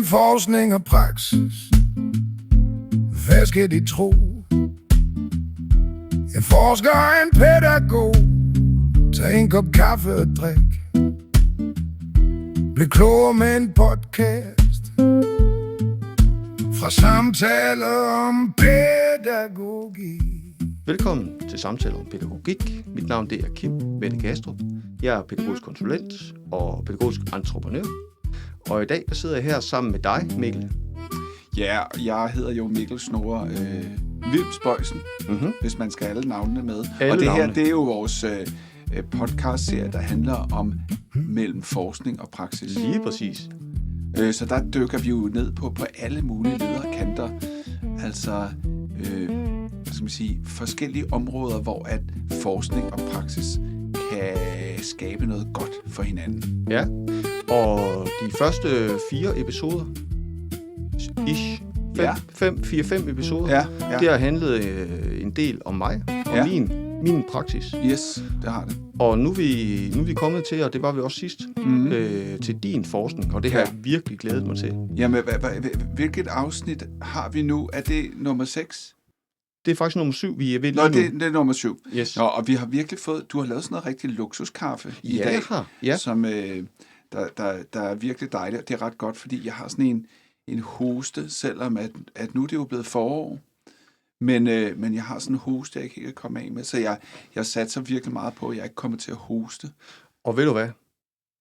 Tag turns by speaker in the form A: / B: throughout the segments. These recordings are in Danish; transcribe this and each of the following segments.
A: forskning og praksis. Hvad skal de tro? En forsker og en pædagog. Tag en kop kaffe og drik. Bliv klogere med en podcast. Fra samtaler om pædagogik.
B: Velkommen til Samtaler om pædagogik. Mit navn det er Kim Mette Kastrup. Jeg er pædagogisk konsulent og pædagogisk entreprenør. Og i dag der sidder jeg her sammen med dig, Mikkel.
C: Ja, jeg hedder jo Mikkel Snorre Wilmsbøjsen, hvis man skal have alle navnene med. Og det her, det er jo vores podcast-serie, der handler om mellem forskning og praksis.
B: Lige præcis.
C: Så der dykker vi jo ned på alle mulige lederkanter. Altså, hvad skal man sige, forskellige områder, hvor at forskning og praksis kan skabe noget godt for hinanden.
B: Ja, og de første 4 episoder, ish, 4-5 episoder,
C: Ja.
B: det har handlet en del om mig og min praksis.
C: Yes, det har det.
B: Og nu er vi kommet til, og det var vi også sidst, til din forskning, og det har jeg virkelig glædet mig til.
C: Jamen, hvilket afsnit har vi nu? Er det nummer 6?
B: Det er faktisk nummer 7, vi er ved lige
C: nu. Det er nummer 7.
B: Yes.
C: Nå, og vi har virkelig fået... Du har lavet sådan noget rigtig luksuskaffe i dag, som der er virkelig dejligt. Det er ret godt, fordi jeg har sådan en hoste, selvom at nu er det jo blevet forår. Men jeg har sådan en hoste, jeg ikke kan komme af med, så jeg satser virkelig meget på, at jeg ikke kommer til at hoste.
B: Og ved du hvad?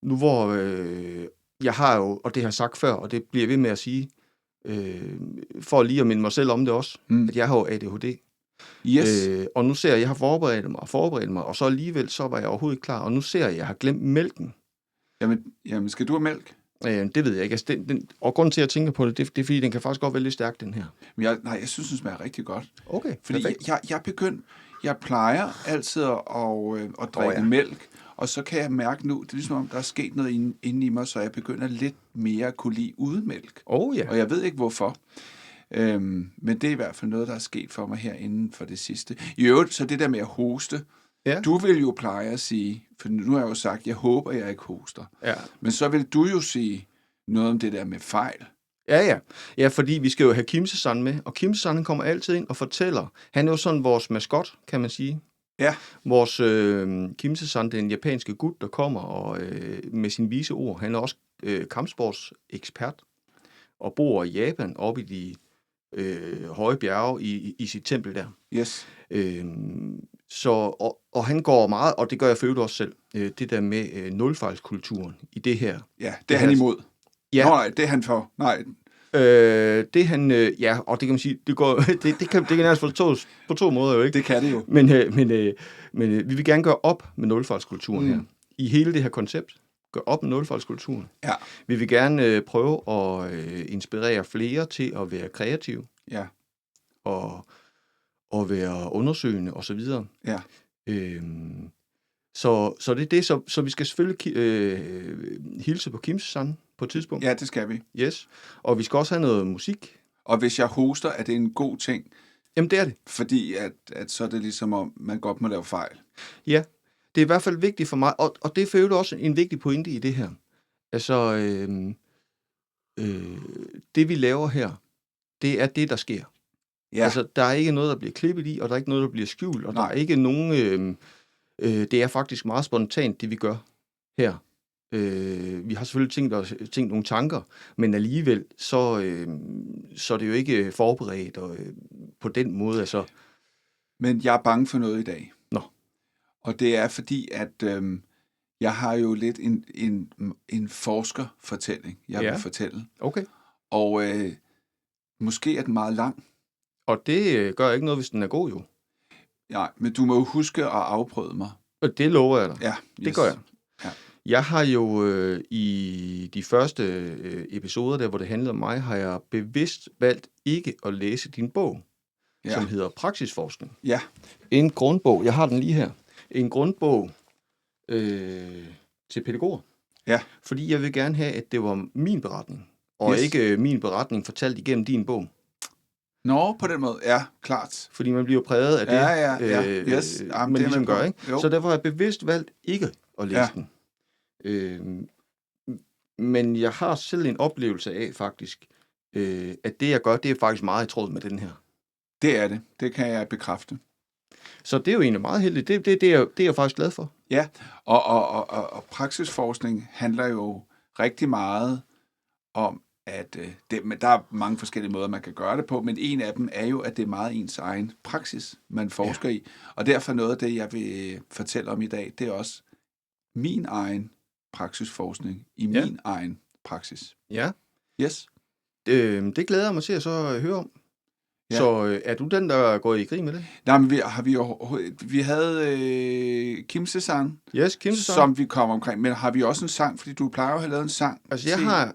B: Nu hvor jeg har jo, og det har jeg sagt før, og det bliver jeg ved med at sige, for lige at minde mig selv om det også, at jeg har jo ADHD.
C: Yes.
B: Og nu ser jeg har forberedt mig, og så alligevel så var jeg overhovedet ikke klar, og nu ser jeg, at jeg har glemt mælken.
C: Jamen skal du have mælk?
B: Det ved jeg ikke. Altså, og grunden til, at jeg tænker på det, det er, fordi den kan faktisk godt være lidt stærk, den her.
C: Men jeg synes, den smager rigtig godt.
B: Okay,
C: fordi jeg plejer altid at drikke mælk, og så kan jeg mærke nu, det er ligesom om, der er sket noget inde i mig, så jeg begynder lidt mere at kunne lide uden mælk.
B: Og jeg
C: ved ikke, hvorfor. Men det er i hvert fald noget, der er sket for mig her inden for det sidste. I øvrigt, så det der med at hoste, du vil jo pleje at sige, for nu har jeg jo sagt, jeg håber, jeg ikke hoster.
B: Ja.
C: Men så vil du jo sige noget om det der med fejl.
B: Ja, fordi vi skal jo have Kimse-san med, og Kimse-san kommer altid ind og fortæller. Han er jo sådan vores maskot, kan man sige.
C: Ja.
B: Vores Kimse-san, den japanske gut, der kommer og med sin vise ord. Han er også kampsportsekspert og bor i Japan, oppe i de høje bjerge i sit tempel der.
C: Yes.
B: Og han går meget, og det gør jeg for øvrigt også selv, det der med nulfejlskulturen i det her.
C: Ja, det er han imod.
B: Ja.
C: Nå, nej, det er han for. Nej.
B: Det han, og det kan man sige, det kan nærmest på to måder jo, ikke?
C: Det kan det jo.
B: Men vi vil gerne gøre op med nulfejlskulturen her. I hele det her koncept. Gør op med nulfejlskulturen.
C: Ja.
B: Vi vil gerne prøve at inspirere flere til at være kreative.
C: Ja.
B: Og være undersøgende og så videre.
C: Ja.
B: Så det er det, så vi skal selvfølgelig hilse på Kimse-san på et tidspunkt.
C: Ja, det skal vi.
B: Yes. Og vi skal også have noget musik.
C: Og hvis jeg hoster, er det en god ting?
B: Jamen, det er det.
C: Fordi at så er det ligesom, om man godt må lave fejl.
B: Ja, det er i hvert fald vigtigt for mig, og det er for øvrigt også en vigtig pointe i det her. Altså, det vi laver her, det er det, der sker. Ja. Altså, der er ikke noget, der bliver klippet i, og der er ikke noget, der bliver skjult, og der er ikke nogen... det er faktisk meget spontant, det vi gør her. Vi har selvfølgelig tænkt nogle tanker, men alligevel, så er det jo ikke forberedt på den måde. Altså.
C: Men jeg er bange for noget i dag.
B: Nå.
C: Og det er fordi, at jeg har jo lidt en forskerfortælling, jeg vil fortælle.
B: Okay.
C: Og måske er den meget lang.
B: Og det gør ikke noget, hvis den er god jo.
C: Ja, men du må jo huske at afprøve mig.
B: Og det lover jeg dig.
C: Ja, yes.
B: Det gør jeg.
C: Ja.
B: Jeg har jo i de første episoder, der hvor det handlede om mig, har jeg bevidst valgt ikke at læse din bog, som hedder Praksisforskning.
C: Ja.
B: En grundbog, jeg har den lige her. En grundbog til pædagoger.
C: Ja.
B: Fordi jeg vil gerne have, at det var min beretning, og ikke min beretning fortalt igennem din bog.
C: Nå, på den måde. Ja, klart.
B: Fordi man bliver præget af det,
C: yes.
B: man ligesom gør, ikke? Så derfor har jeg bevidst valgt ikke at læse den. Men jeg har selv en oplevelse af faktisk, at det jeg gør, det er faktisk meget i tråd med den her.
C: Det er det. Det kan jeg bekræfte.
B: Så det er jo egentlig meget heldigt. Det er jeg faktisk glad for.
C: Ja, og praksisforskning handler jo rigtig meget om, at men der er mange forskellige måder, man kan gøre det på, men en af dem er jo, at det er meget ens egen praksis, man forsker i. Og derfor noget af det, jeg vil fortælle om i dag, det er også min egen praksisforskning i min egen praksis.
B: Ja.
C: Yes.
B: Det glæder jeg mig til at så høre om. Ja. Så er du den, der går i krig med det?
C: Nej, men vi havde Kimse-sang, som vi kom omkring, men har vi også en sang, fordi du plejer at have lavet en sang?
B: Altså,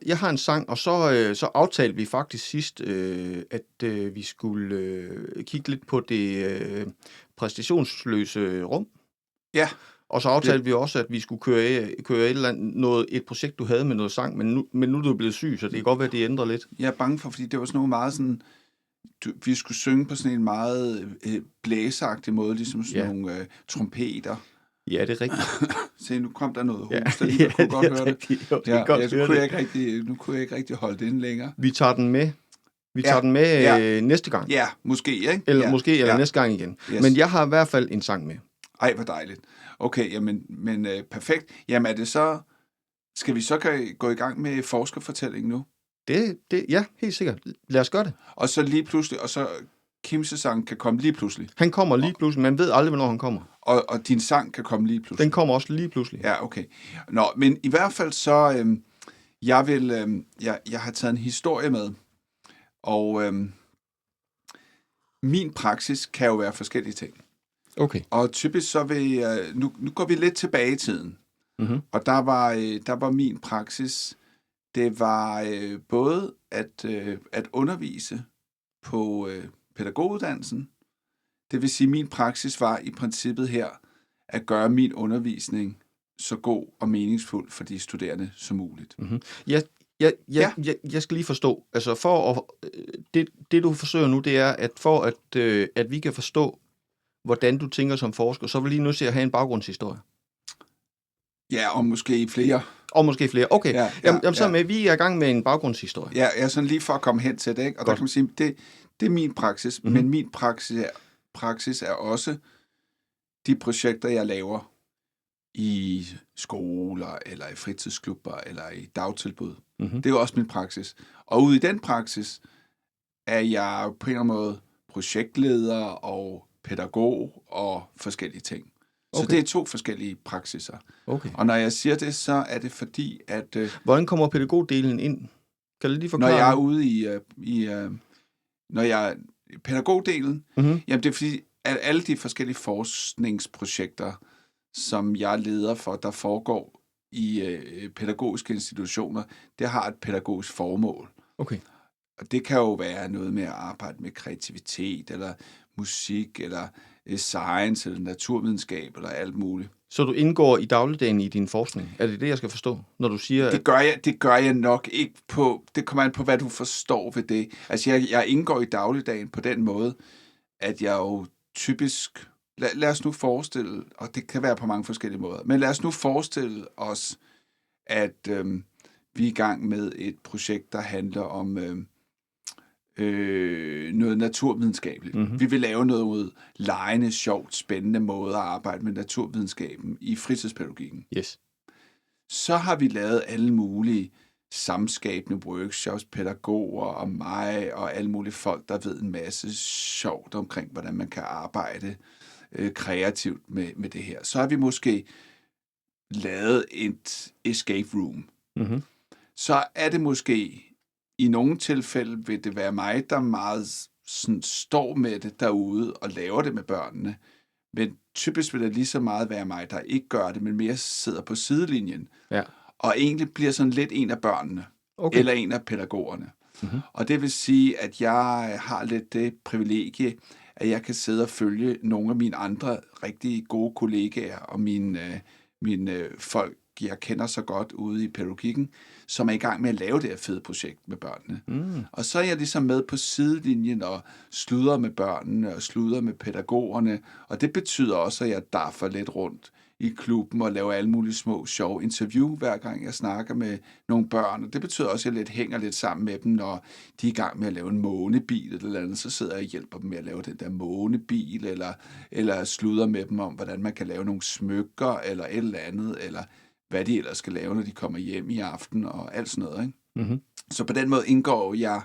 B: jeg har en sang, og så aftalte vi faktisk sidst, at vi skulle kigge lidt på det præstationsløse rum.
C: Ja.
B: Og så aftalte vi også, at vi skulle køre et projekt, du havde med noget sang, men nu er du blevet syg, så det kan godt være, at det ændrer lidt.
C: Jeg er bange for, fordi det var sådan noget meget sådan... Vi skulle synge på sådan en meget blæsagtig måde, ligesom sådan nogle trompeter.
B: Ja, det er rigtigt.
C: Se, nu kom der noget host, jeg kunne godt høre det. Nu kunne jeg ikke rigtig holde det inde længere.
B: Vi tager den med. Næste gang.
C: Ja, måske, ikke?
B: Eller næste gang igen. Yes. Men jeg har i hvert fald en sang med.
C: Ej, hvor dejligt. Okay, men perfekt. Jamen er det så... Skal vi så gå i gang med forskerfortællingen nu?
B: Ja, helt sikkert. Lad os gøre det.
C: Og så lige pludselig, og så Kimse-sang kan komme lige pludselig.
B: Han kommer lige pludselig, man ved aldrig, hvornår han kommer.
C: Og din sang kan komme lige pludselig.
B: Den kommer også lige pludselig.
C: Ja, okay. Nå, men i hvert fald så, jeg har taget en historie med, og min praksis kan jo være forskellige ting.
B: Okay.
C: Og typisk så vil nu går vi lidt tilbage i tiden, og der var min praksis, det var både at undervise på pædagoguddannelsen. Det vil sige, at min praksis var i princippet her at gøre min undervisning så god og meningsfuld for de studerende som muligt.
B: Mm-hmm. Jeg skal lige forstå, altså det du forsøger nu, det er, at vi kan forstå, hvordan du tænker som forsker, så vil lige nu se at have en baggrundshistorie.
C: Ja, og måske flere.
B: Okay. Jamen, så med, vi er i gang med en baggrundshistorie.
C: Ja, jeg er sådan lige for at komme hen til det, ikke? Og godt. Der kan man sige, det er min praksis, men min praksis er også de projekter, jeg laver i skoler, eller i fritidsklubber, eller i dagtilbud. Det er jo også min praksis. Og ude i den praksis er jeg på en eller anden måde projektleder og pædagog og forskellige ting. Så det er 2 forskellige praksiser. Okay. Og når jeg siger det, så er det fordi, at...
B: Hvordan kommer pædagogdelen ind? Kan du lige forklare?
C: Når jeg er ude når jeg pædagogdelen, jamen det er fordi, at alle de forskellige forskningsprojekter, som jeg leder for, der foregår i pædagogiske institutioner, det har et pædagogisk formål.
B: Okay.
C: Og det kan jo være noget med at arbejde med kreativitet, eller musik, eller science, eller naturvidenskab, eller alt muligt.
B: Så du indgår i dagligdagen i din forskning? Er det, jeg skal forstå, når du siger...
C: Det gør jeg nok ikke på... Det kommer an på, hvad du forstår ved det. Altså, jeg indgår i dagligdagen på den måde, at jeg jo typisk... Lad os nu forestille, og det kan være på mange forskellige måder, men lad os nu forestille os, at vi er i gang med et projekt, der handler om... noget naturvidenskabeligt. Vi vil lave noget legende, sjovt, spændende måde at arbejde med naturvidenskaben i fritidspædagogikken.
B: Yes.
C: Så har vi lavet alle mulige samskabende workshops, pædagoger og mig og alle mulige folk, der ved en masse sjovt omkring, hvordan man kan arbejde kreativt med det her. Så har vi måske lavet et escape room. Så er det måske... I nogle tilfælde vil det være mig, der meget sådan står med det derude og laver det med børnene. Men typisk vil det lige så meget være mig, der ikke gør det, men mere sidder på sidelinjen. Ja. Og egentlig bliver sådan lidt en af børnene, eller en af pædagogerne. Og det vil sige, at jeg har lidt det privilegie, at jeg kan sidde og følge nogle af mine andre rigtig gode kollegaer og mine folk, jeg kender så godt ude i pædagogikken, som er i gang med at lave det her fede projekt med børnene. Og så er jeg ligesom med på sidelinjen og sludrer med børnene og sludrer med pædagogerne, og det betyder også, at jeg darfer lidt rundt i klubben og laver alle mulige små sjove interview, hver gang jeg snakker med nogle børn. Og det betyder også, at jeg hænger lidt sammen med dem, når de er i gang med at lave en månebil eller andet. Så sidder jeg og hjælper dem med at lave den der månebil, eller sluder med dem om, hvordan man kan lave nogle smykker, eller et eller andet, eller hvad de ellers skal lave, når de kommer hjem i aften, og alt sådan noget. Ikke?
B: Mm-hmm.
C: Så på den måde indgår jeg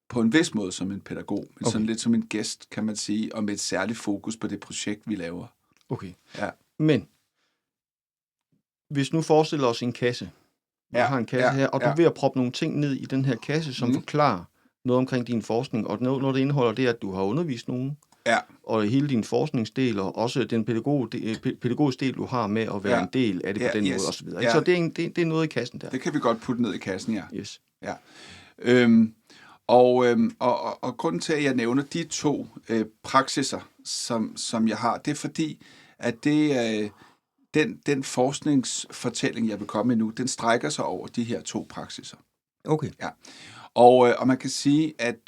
C: på en vis måde som en pædagog, men sådan lidt som en gæst, kan man sige, og med et særligt fokus på det projekt, vi laver.
B: Okay.
C: Ja.
B: Men hvis nu forestiller os en kasse. Vi har en kasse her, og du er ved at proppe nogle ting ned i den her kasse, som forklarer noget omkring din forskning, og noget det indeholder, det er, at du har undervist nogen, og hele din forskningsdel, og også den pædagogiske del, du har med at være en del af det på den måde, osv. Ja. Så det er noget i kassen der.
C: Det kan vi godt putte ned i kassen, ja.
B: Yes.
C: Ja. Og grunden til, at jeg nævner de to praksiser, som jeg har, det er fordi, at den forskningsfortælling, jeg vil komme med nu, den strækker sig over de her to praksiser.
B: Okay.
C: Ja. Og man kan sige, at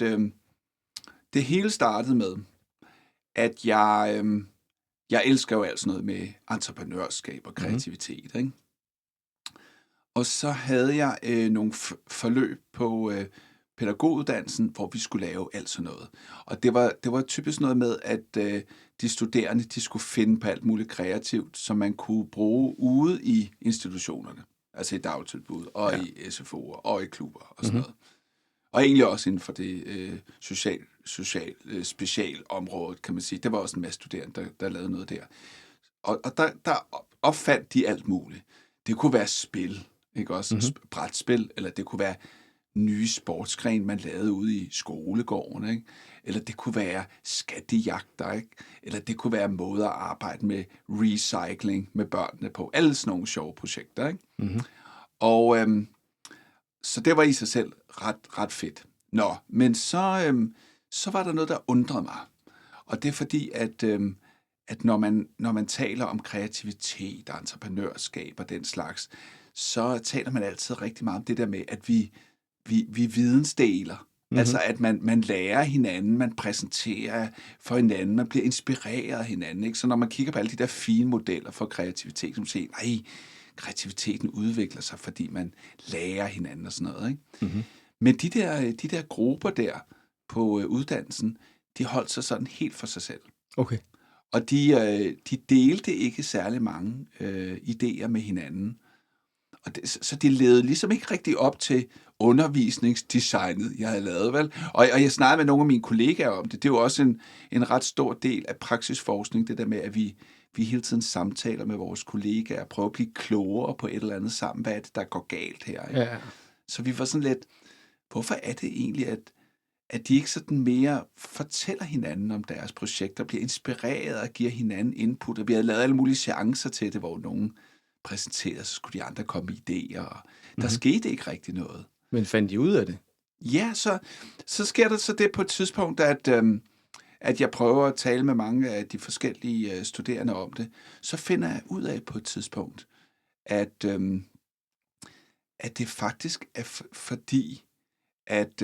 C: det hele startede med, at jeg elsker jo alt sådan noget med entreprenørskab og kreativitet, ikke? Og så havde jeg nogle forløb på pædagoguddannelsen, hvor vi skulle lave alt sådan noget. Og det var typisk noget med, at de studerende, de skulle finde på alt muligt kreativt, som man kunne bruge ude i institutionerne. Altså i dagtilbud, og i SFO'er, og i klubber, og sådan noget. Og egentlig også inden for det social specialområde, kan man sige. Det var også en masse studerende, der lavede noget der. Og der opfandt de alt muligt. Det kunne være spil, ikke også? Brætspil, eller det kunne være nye sportsgren, man lavede ude i skolegården, ikke? Eller det kunne være skattejagter, ikke? Eller det kunne være måder at arbejde med recycling med børnene på. Alle sådan nogle sjove projekter, ikke? Mm-hmm. Og så det var i sig selv ret fedt. Nå, men så var der noget, der undrede mig. Og det er fordi, at når man taler om kreativitet og entreprenørskab og den slags, så taler man altid rigtig meget om det der med, at vi vidensdeler. Mm-hmm. Altså, at man lærer hinanden, man præsenterer for hinanden, man bliver inspireret af hinanden. Ikke? Så når man kigger på alle de der fine modeller for kreativitet, som siger, nej, kreativiteten udvikler sig, fordi man lærer hinanden og sådan noget. Ikke? Mm-hmm. Men de der grupper der på uddannelsen, de holdt sig sådan helt for sig selv.
B: Okay.
C: Og de delte ikke særlig mange idéer med hinanden. Så de levede ligesom ikke rigtig op til undervisningsdesignet, jeg havde lavet, vel? Og jeg snakkede med nogle af mine kollegaer om det. Det er jo også en ret stor del af praksisforskning, det der med, at vi hele tiden samtaler med vores kollegaer, prøver at blive klogere på et eller andet sammen. Hvad er det, der går galt her? Ikke? Ja. Så vi var sådan lidt, hvorfor er det egentlig, at de ikke sådan mere fortæller hinanden om deres projekter, bliver inspireret og giver hinanden input, og vi havde lavet alle mulige chancer til det, hvor nogen præsenterede, så skulle de andre komme med idéer, og der skete ikke rigtig noget.
B: Men fandt de ud af det?
C: Ja, så sker der så det på et tidspunkt, at jeg prøver at tale med mange af de forskellige studerende om det, så finder jeg ud af på et tidspunkt, at det faktisk er fordi, at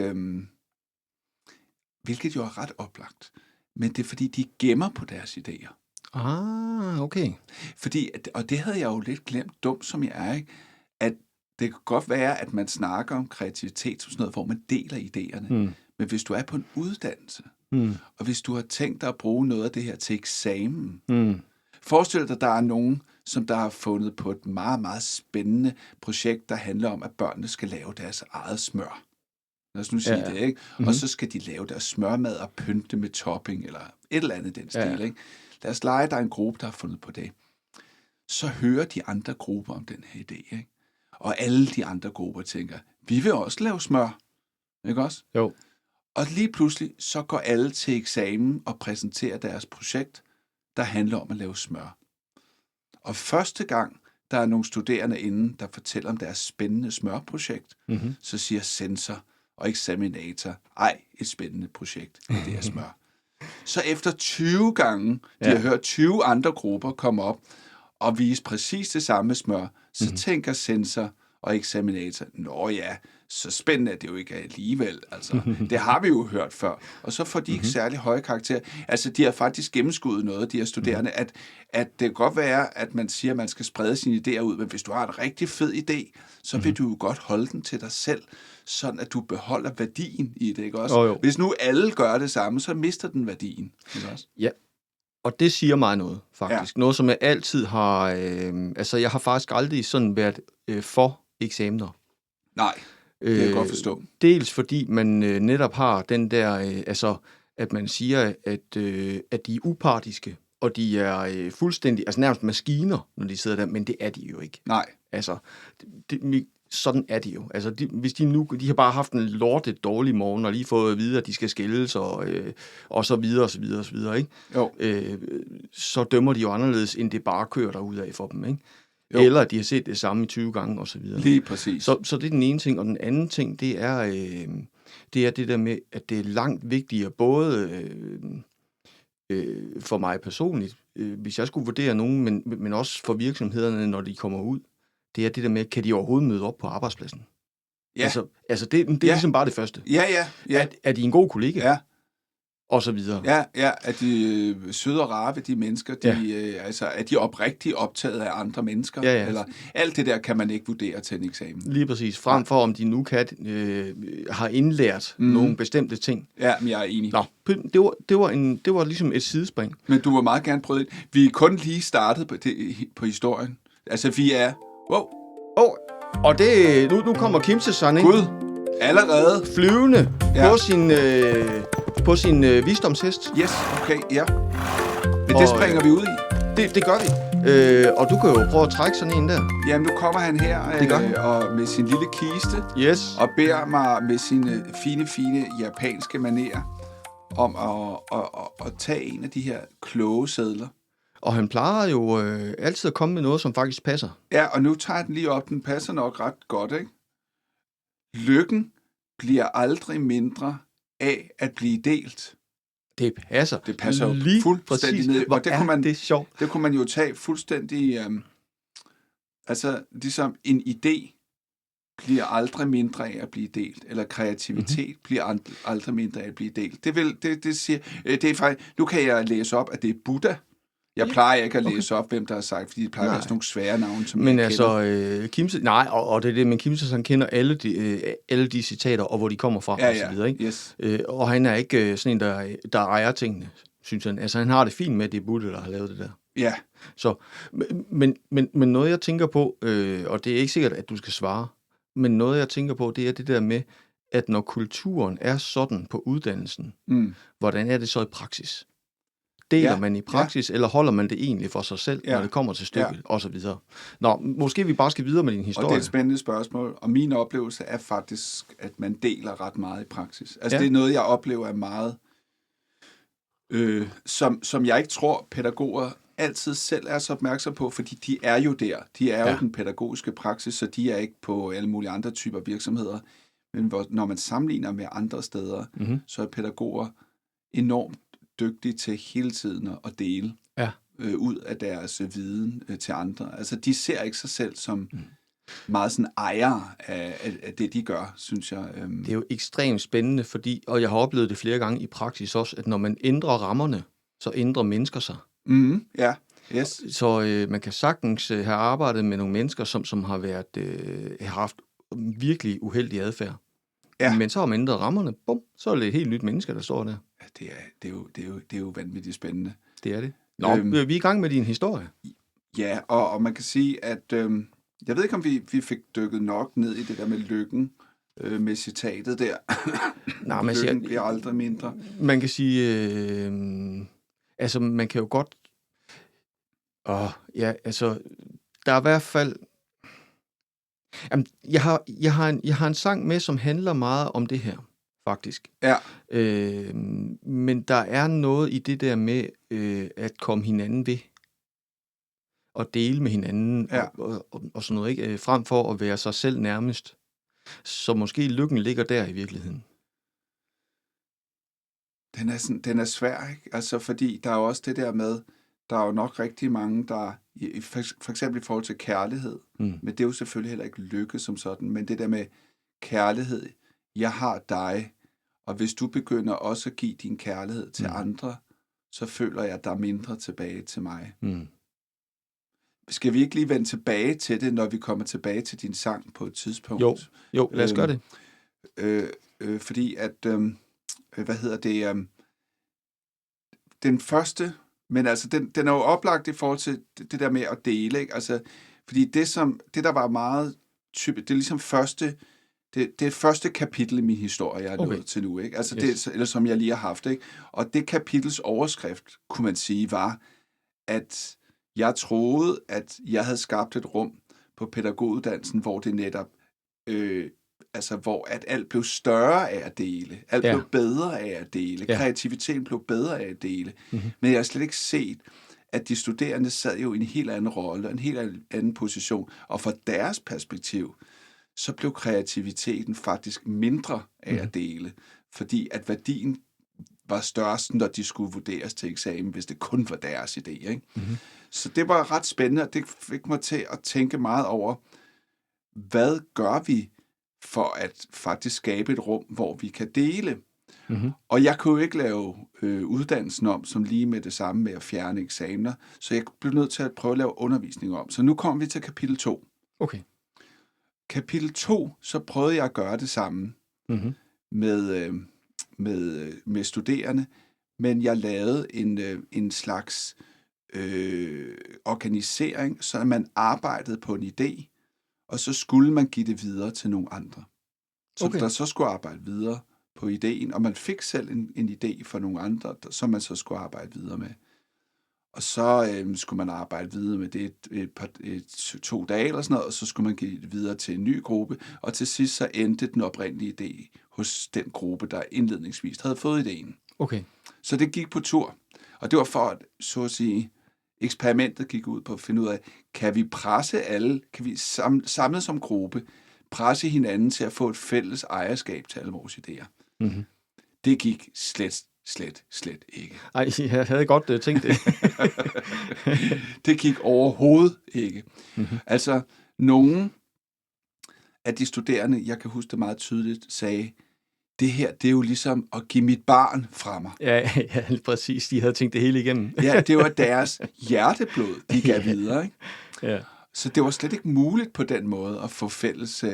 C: hvilket jo er ret oplagt, men det er fordi, de gemmer på deres idéer.
B: Ah, okay.
C: Fordi, og det havde jeg jo lidt glemt, dum som jeg er, ikke? At det kan godt være, at man snakker om kreativitet som sådan noget, hvor man deler idéerne. Men hvis du er på en uddannelse, og hvis du har tænkt dig at bruge noget af det her til eksamen, forestil dig, at der er nogen, som der har fundet på et meget, meget spændende projekt, der handler om, at børnene skal lave deres eget smør. Lad os nu sige det, ikke? Og så skal de lave deres smørmad og pynte med topping, eller et eller andet den stil, ikke? Lad os lege, der er en gruppe, der har fundet på det. Så hører de andre grupper om den her idé, ikke? Og alle de andre grupper tænker, vi vil også lave smør, ikke også?
B: Jo.
C: Og lige pludselig, så går alle til eksamen og præsenterer deres projekt, der handler om at lave smør. Og første gang, der er nogle studerende inde, der fortæller om deres spændende smørprojekt, så siger censor og examinator, ej, et spændende projekt, det er smør. Så efter 20 gange, de har hørt 20 andre grupper komme op og vise præcis det samme smør, så tænker censor og eksaminator, nå ja, så spændende er det jo ikke alligevel. Altså, det har vi jo hørt før. Og så får de ikke særlig høje karakterer. Altså, de har faktisk gennemskuddet noget, de her studerende, at det kan godt være, at man siger, at man skal sprede sine idéer ud, men hvis du har en rigtig fed idé, så vil du jo godt holde den til dig selv, sådan at du beholder værdien i det, ikke også?
B: Jo.
C: Hvis nu alle gør det samme, så mister den værdien, ikke også?
B: Ja, og det siger mig noget, faktisk. Ja. Noget, som jeg altid har... jeg har faktisk aldrig sådan været for eksamener.
C: Nej, det kan jeg godt forstå.
B: Dels fordi man netop har den der... at man siger, at de er upartiske, og de er fuldstændig... Altså nærmest maskiner, når de sidder der, men det er de jo ikke.
C: Nej.
B: Altså, sådan er de jo. Altså, hvis de har bare haft en lortet dårlig morgen, og lige fået at vide, at de skal skældes, og så videre, og så videre, og så videre, ikke?
C: Jo.
B: Så dømmer de jo anderledes, end det bare kører derudad for dem, ikke?
C: Jo.
B: Eller de har set det samme i 20 gange, og så videre.
C: Lige præcis.
B: Så det er den ene ting, og den anden ting, det er det der med, at det er langt vigtigere, både for mig personligt, hvis jeg skulle vurdere nogen, men også for virksomhederne, når de kommer ud, det er det der med, kan de overhovedet møde op på arbejdspladsen?
C: Ja.
B: Altså det er ligesom bare det første.
C: Ja.
B: Er de en god kollega?
C: Ja.
B: Og så videre.
C: Ja, at de søde og rare ved de mennesker, at de er oprigtigt optaget af andre mennesker, eller alt det der kan man ikke vurdere til en eksamen.
B: Lige præcis. Frem for, om de nu har indlært nogle bestemte ting.
C: Ja, men jeg er enig.
B: Nå, det var ligesom et sidespring.
C: Men du må meget gerne prøve det. Vi er kun lige startet på historien. Altså, vi er... Wow.
B: Og det... Nu kommer Kimse sådan, ikke?
C: Gud, allerede.
B: Flyvende på sin visdomshest.
C: Yes, okay, ja. Men det springer vi ud i.
B: Det gør vi. Og du kan jo prøve at trække sådan en der.
C: Jamen, nu kommer han her og med sin lille kiste.
B: Yes.
C: Og beder mig med sine fine japanske manerer om at tage en af de her kloge sedler.
B: Og han plejer jo altid at komme med noget, som faktisk passer.
C: Ja, og nu tager jeg den lige op. Den passer nok ret godt, ikke? Lykken bliver aldrig mindre af at blive delt.
B: Det passer.
C: Det passer jo
B: lige
C: fuldstændig ned.
B: Og det er sjovt.
C: Det kunne man jo tage fuldstændig... ligesom en idé bliver aldrig mindre af at blive delt, eller kreativitet bliver aldrig mindre af at blive delt. Det siger... Det er faktisk... Nu kan jeg læse op, at det er Buddha. Jeg plejer ikke at læse op, hvem der har sagt, fordi det plejer at være sådan nogle svære navne, som
B: men
C: jeg
B: altså, Kimse... Nej, og det er det, men Kimse, han kender alle de citater, og hvor de kommer fra, og så videre, ikke?
C: Yes.
B: Og han er ikke sådan en, der ejer tingene, synes han. Altså, han har det fint med, at det er Buddha, der har lavet det der.
C: Ja.
B: Så, men noget, jeg tænker på, og det er ikke sikkert, at du skal svare, men noget, jeg tænker på, det er det der med, at når kulturen er sådan på uddannelsen, hvordan er det så i praksis? Deler man i praksis, eller holder man det egentlig for sig selv, når det kommer til stykket, og så videre? Nå, måske vi bare skal videre med din historie.
C: Og det er et spændende spørgsmål, og min oplevelse er faktisk, at man deler ret meget i praksis. Altså det er noget, jeg oplever er meget, som jeg ikke tror, pædagoger altid selv er så opmærksom på, fordi de er jo der. De er jo den pædagogiske praksis, så de er ikke på alle mulige andre typer virksomheder. Men når man sammenligner med andre steder, så er pædagoger enormt dygtige til hele tiden at dele ud af deres viden til andre. Altså, de ser ikke sig selv som meget sådan ejere af det, de gør, synes jeg.
B: Det er jo ekstremt spændende, fordi, og jeg har oplevet det flere gange i praksis også, at når man ændrer rammerne, så ændrer mennesker sig.
C: Ja, yes.
B: Så man kan sagtens have arbejdet med nogle mennesker, som har haft virkelig uheldig adfærd. Ja. Men så har man ændret rammerne, bum, så er det et helt nyt menneske, der står der.
C: Ja, det er jo vanvittigt spændende.
B: Det er det. Nå, vi er i gang med din historie.
C: Ja, og man kan sige, at jeg ved ikke, om vi fik dykket nok ned i det der med lykken, med citatet der.
B: Nej, men
C: lykken bliver aldrig mindre.
B: Man kan sige, altså man kan jo godt, der er i hvert fald, jamen, jeg har en sang med, som handler meget om det her, faktisk. Ja. Men der er noget i det der med at komme hinanden ved, og dele med hinanden, og sådan noget, ikke? Frem for at være sig selv nærmest. Så måske lykken ligger der i virkeligheden.
C: Den er svær, ikke? Altså, fordi der er jo også det der med, der er jo nok rigtig mange, der for eksempel i forhold til kærlighed, men det er jo selvfølgelig heller ikke lykke som sådan, men det der med kærlighed, jeg har dig, og hvis du begynder også at give din kærlighed til andre, så føler jeg, at der er mindre tilbage til mig. Skal vi ikke lige vende tilbage til det, når vi kommer tilbage til din sang på et tidspunkt?
B: Jo, lad os gøre det.
C: Fordi at, den første, men altså, den er jo oplagt i forhold til det der med at dele, ikke? Altså, fordi det der var meget typisk, det er ligesom det er første kapitel i min historie, jeg er nået til nu, ikke? Altså, det, eller som jeg lige har haft, ikke? Og det kapitels overskrift, kunne man sige, var, at jeg troede, at jeg havde skabt et rum på pædagoguddannelsen, hvor det netop, hvor at alt blev større af at dele, alt blev bedre af at dele, kreativiteten blev bedre af at dele, men jeg har slet ikke set, at de studerende sad jo i en helt anden rolle, en helt anden position, og fra deres perspektiv, så blev kreativiteten faktisk mindre af at dele, fordi at værdien var størst, når de skulle vurderes til eksamen, hvis det kun var deres idé, ikke? Så det var ret spændende, og det fik mig til at tænke meget over, hvad gør vi for at faktisk skabe et rum, hvor vi kan dele? Og jeg kunne jo ikke lave uddannelsen om, som lige med det samme med at fjerne eksamener, så jeg blev nødt til at prøve at lave undervisning om. Så nu kommer vi til kapitel 2.
B: Okay.
C: Kapitel 2, så prøvede jeg at gøre det samme med studerende, men jeg lavede en slags organisering, så man arbejdede på en idé, og så skulle man give det videre til nogle andre. Så der så skulle arbejde videre på ideen, og man fik selv en idé for nogle andre, som man så skulle arbejde videre med. Og så skulle man arbejde videre med det 2 dage eller sådan noget, og så skulle man give det videre til en ny gruppe, og til sidst så endte den oprindelige idé hos den gruppe, der indledningsvis havde fået ideen.
B: Okay.
C: Så det gik på tur, og det var for at, så at sige, eksperimentet gik ud på at finde ud af, kan vi presse alle, kan vi samlet som gruppe, presse hinanden til at få et fælles ejerskab til alle vores idéer. Det gik slet ikke.
B: Ej, jeg havde godt tænkt det.
C: Det gik overhovedet ikke. Altså, nogen af de studerende, jeg kan huske det meget tydeligt, sagde, det her, det er jo ligesom at give mit barn fra mig.
B: Ja, præcis. De havde tænkt det hele igennem.
C: Ja, det var deres hjerteblod, de gav videre, ikke?
B: Ja.
C: Så det var slet ikke muligt på den måde at få fælles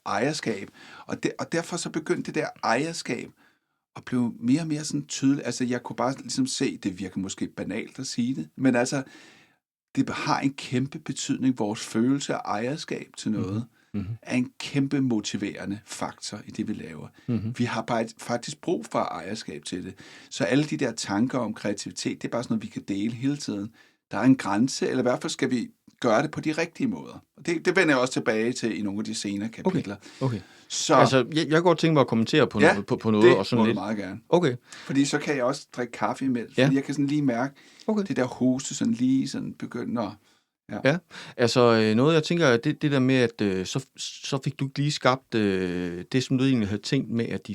C: ejerskab. Og derfor så begyndte det der ejerskab at blive mere og mere sådan tydeligt. Altså, jeg kunne bare ligesom se, det virker måske banalt at sige det, men altså, det har en kæmpe betydning. Vores følelse af ejerskab til noget er en kæmpe motiverende faktor i det, vi laver. Vi har bare faktisk brug for ejerskab til det. Så alle de der tanker om kreativitet, det er bare sådan noget, vi kan dele hele tiden. Der er en grænse, eller i hvert fald skal vi gøre det på de rigtige måder. Og det vender jeg også tilbage til i nogle af de senere kapitler.
B: Okay.
C: Så,
B: altså, jeg kan godt tænke mig at kommentere på noget, på noget.
C: Det
B: og sådan
C: må
B: lidt.
C: Du meget gerne.
B: Okay.
C: Fordi så kan jeg også drikke kaffe imellem. Fordi jeg kan sådan lige mærke, det der hoste sådan lige sådan begynder.
B: Ja, altså noget jeg tænker, det der med, at så fik du ikke lige skabt det, som du egentlig havde tænkt med, at de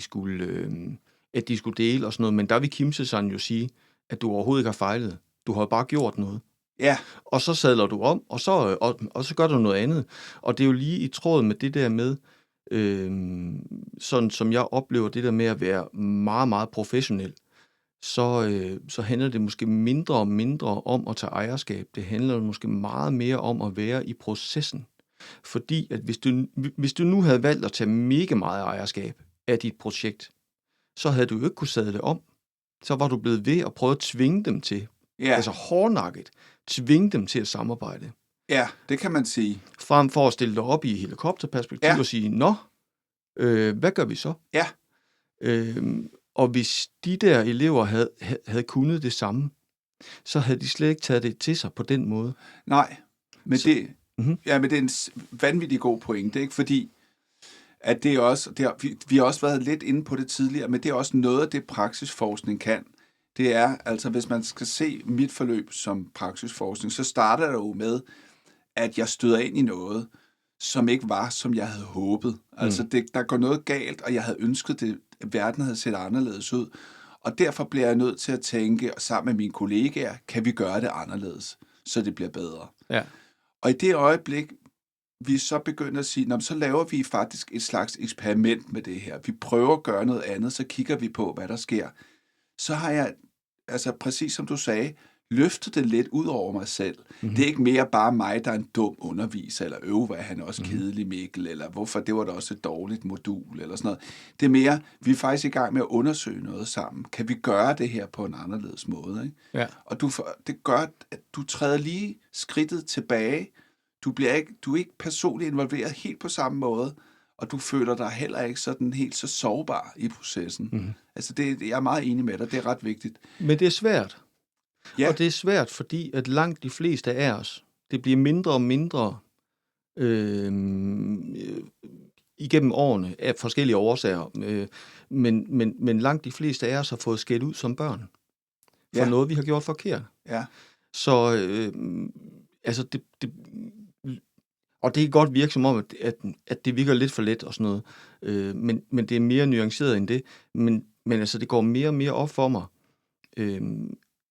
B: skulle dele og sådan noget, men der vil Kimse-san jo sige, at du overhovedet ikke har fejlet. Du har bare gjort noget.
C: Ja.
B: Og så sadler du om, og så gør du noget andet. Og det er jo lige i tråd med det der med, sådan som jeg oplever det der med at være meget, meget professionel, så handler det måske mindre og mindre om at tage ejerskab. Det handler måske meget mere om at være i processen. Fordi at hvis du nu havde valgt at tage mega meget ejerskab af dit projekt, så havde du jo ikke kunne sadle om. Så var du blevet ved at prøve at tvinge dem til, altså hårdnakket, tvinge dem til at samarbejde.
C: Ja, det kan man sige.
B: Frem for at stille dig op i helikopterperspektiv og sige, hvad gør vi så?
C: Ja.
B: Og hvis de der elever havde kunnet det samme, så havde de slet ikke taget det til sig på den måde.
C: Nej, men det er en vanvittig god pointe, ikke? Fordi at det er også, vi har også været lidt inde på det tidligere, men det er også noget af det praksisforskning kan. Det er, altså hvis man skal se mit forløb som praksisforskning, så starter det jo med, at jeg støder ind i noget, som ikke var, som jeg havde håbet. Altså der går noget galt, og jeg havde ønsket, at verden havde set anderledes ud. Og derfor bliver jeg nødt til at tænke, og sammen med mine kollegaer, kan vi gøre det anderledes, så det bliver bedre.
B: Ja.
C: Og i det øjeblik, vi så begynder at sige, så laver vi faktisk et slags eksperiment med det her. Vi prøver at gøre noget andet, så kigger vi på, hvad der sker. Så har jeg, altså præcis som du sagde, løftet det lidt ud over mig selv. Mm-hmm. Det er ikke mere bare mig, der er en dum underviser, eller hvad han er også kedelig, Mikkel, eller hvorfor det var da også et dårligt modul, eller sådan noget. Det er mere, vi er faktisk i gang med at undersøge noget sammen. Kan vi gøre det her på en anderledes måde? Ikke?
B: Ja.
C: Og det gør, at du træder lige skridtet tilbage. Du er ikke personligt involveret helt på samme måde, og du føler dig heller ikke sådan helt så sårbar i processen. Mm-hmm. Altså, jeg er meget enig med dig, det er ret vigtigt.
B: Men det er svært.
C: Ja.
B: Og det er svært, fordi at langt de fleste af os, det bliver mindre og mindre igennem årene af forskellige årsager. Men langt de fleste af os har fået skældt ud som børn for noget, vi har gjort forkert.
C: Ja.
B: Så altså og det kan godt virke som om, at det virker lidt for let og sådan noget. Men det er mere nuanceret end det. Men altså, det går mere og mere op for mig,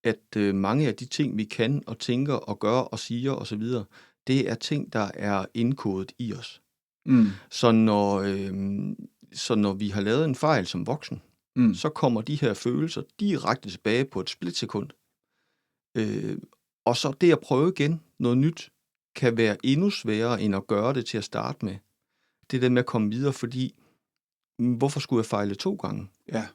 B: at mange af de ting, vi kan og tænker og gør og siger og så videre, det er ting, der er indkodet i os. Mm. Så når vi har lavet en fejl som voksen, så kommer de her følelser direkte tilbage på et splitsekund. Og så det at prøve igen noget nyt, kan være endnu sværere end at gøre det til at starte med. Det er det med at komme videre, fordi hvorfor skulle jeg fejle 2 gange?
C: Ja.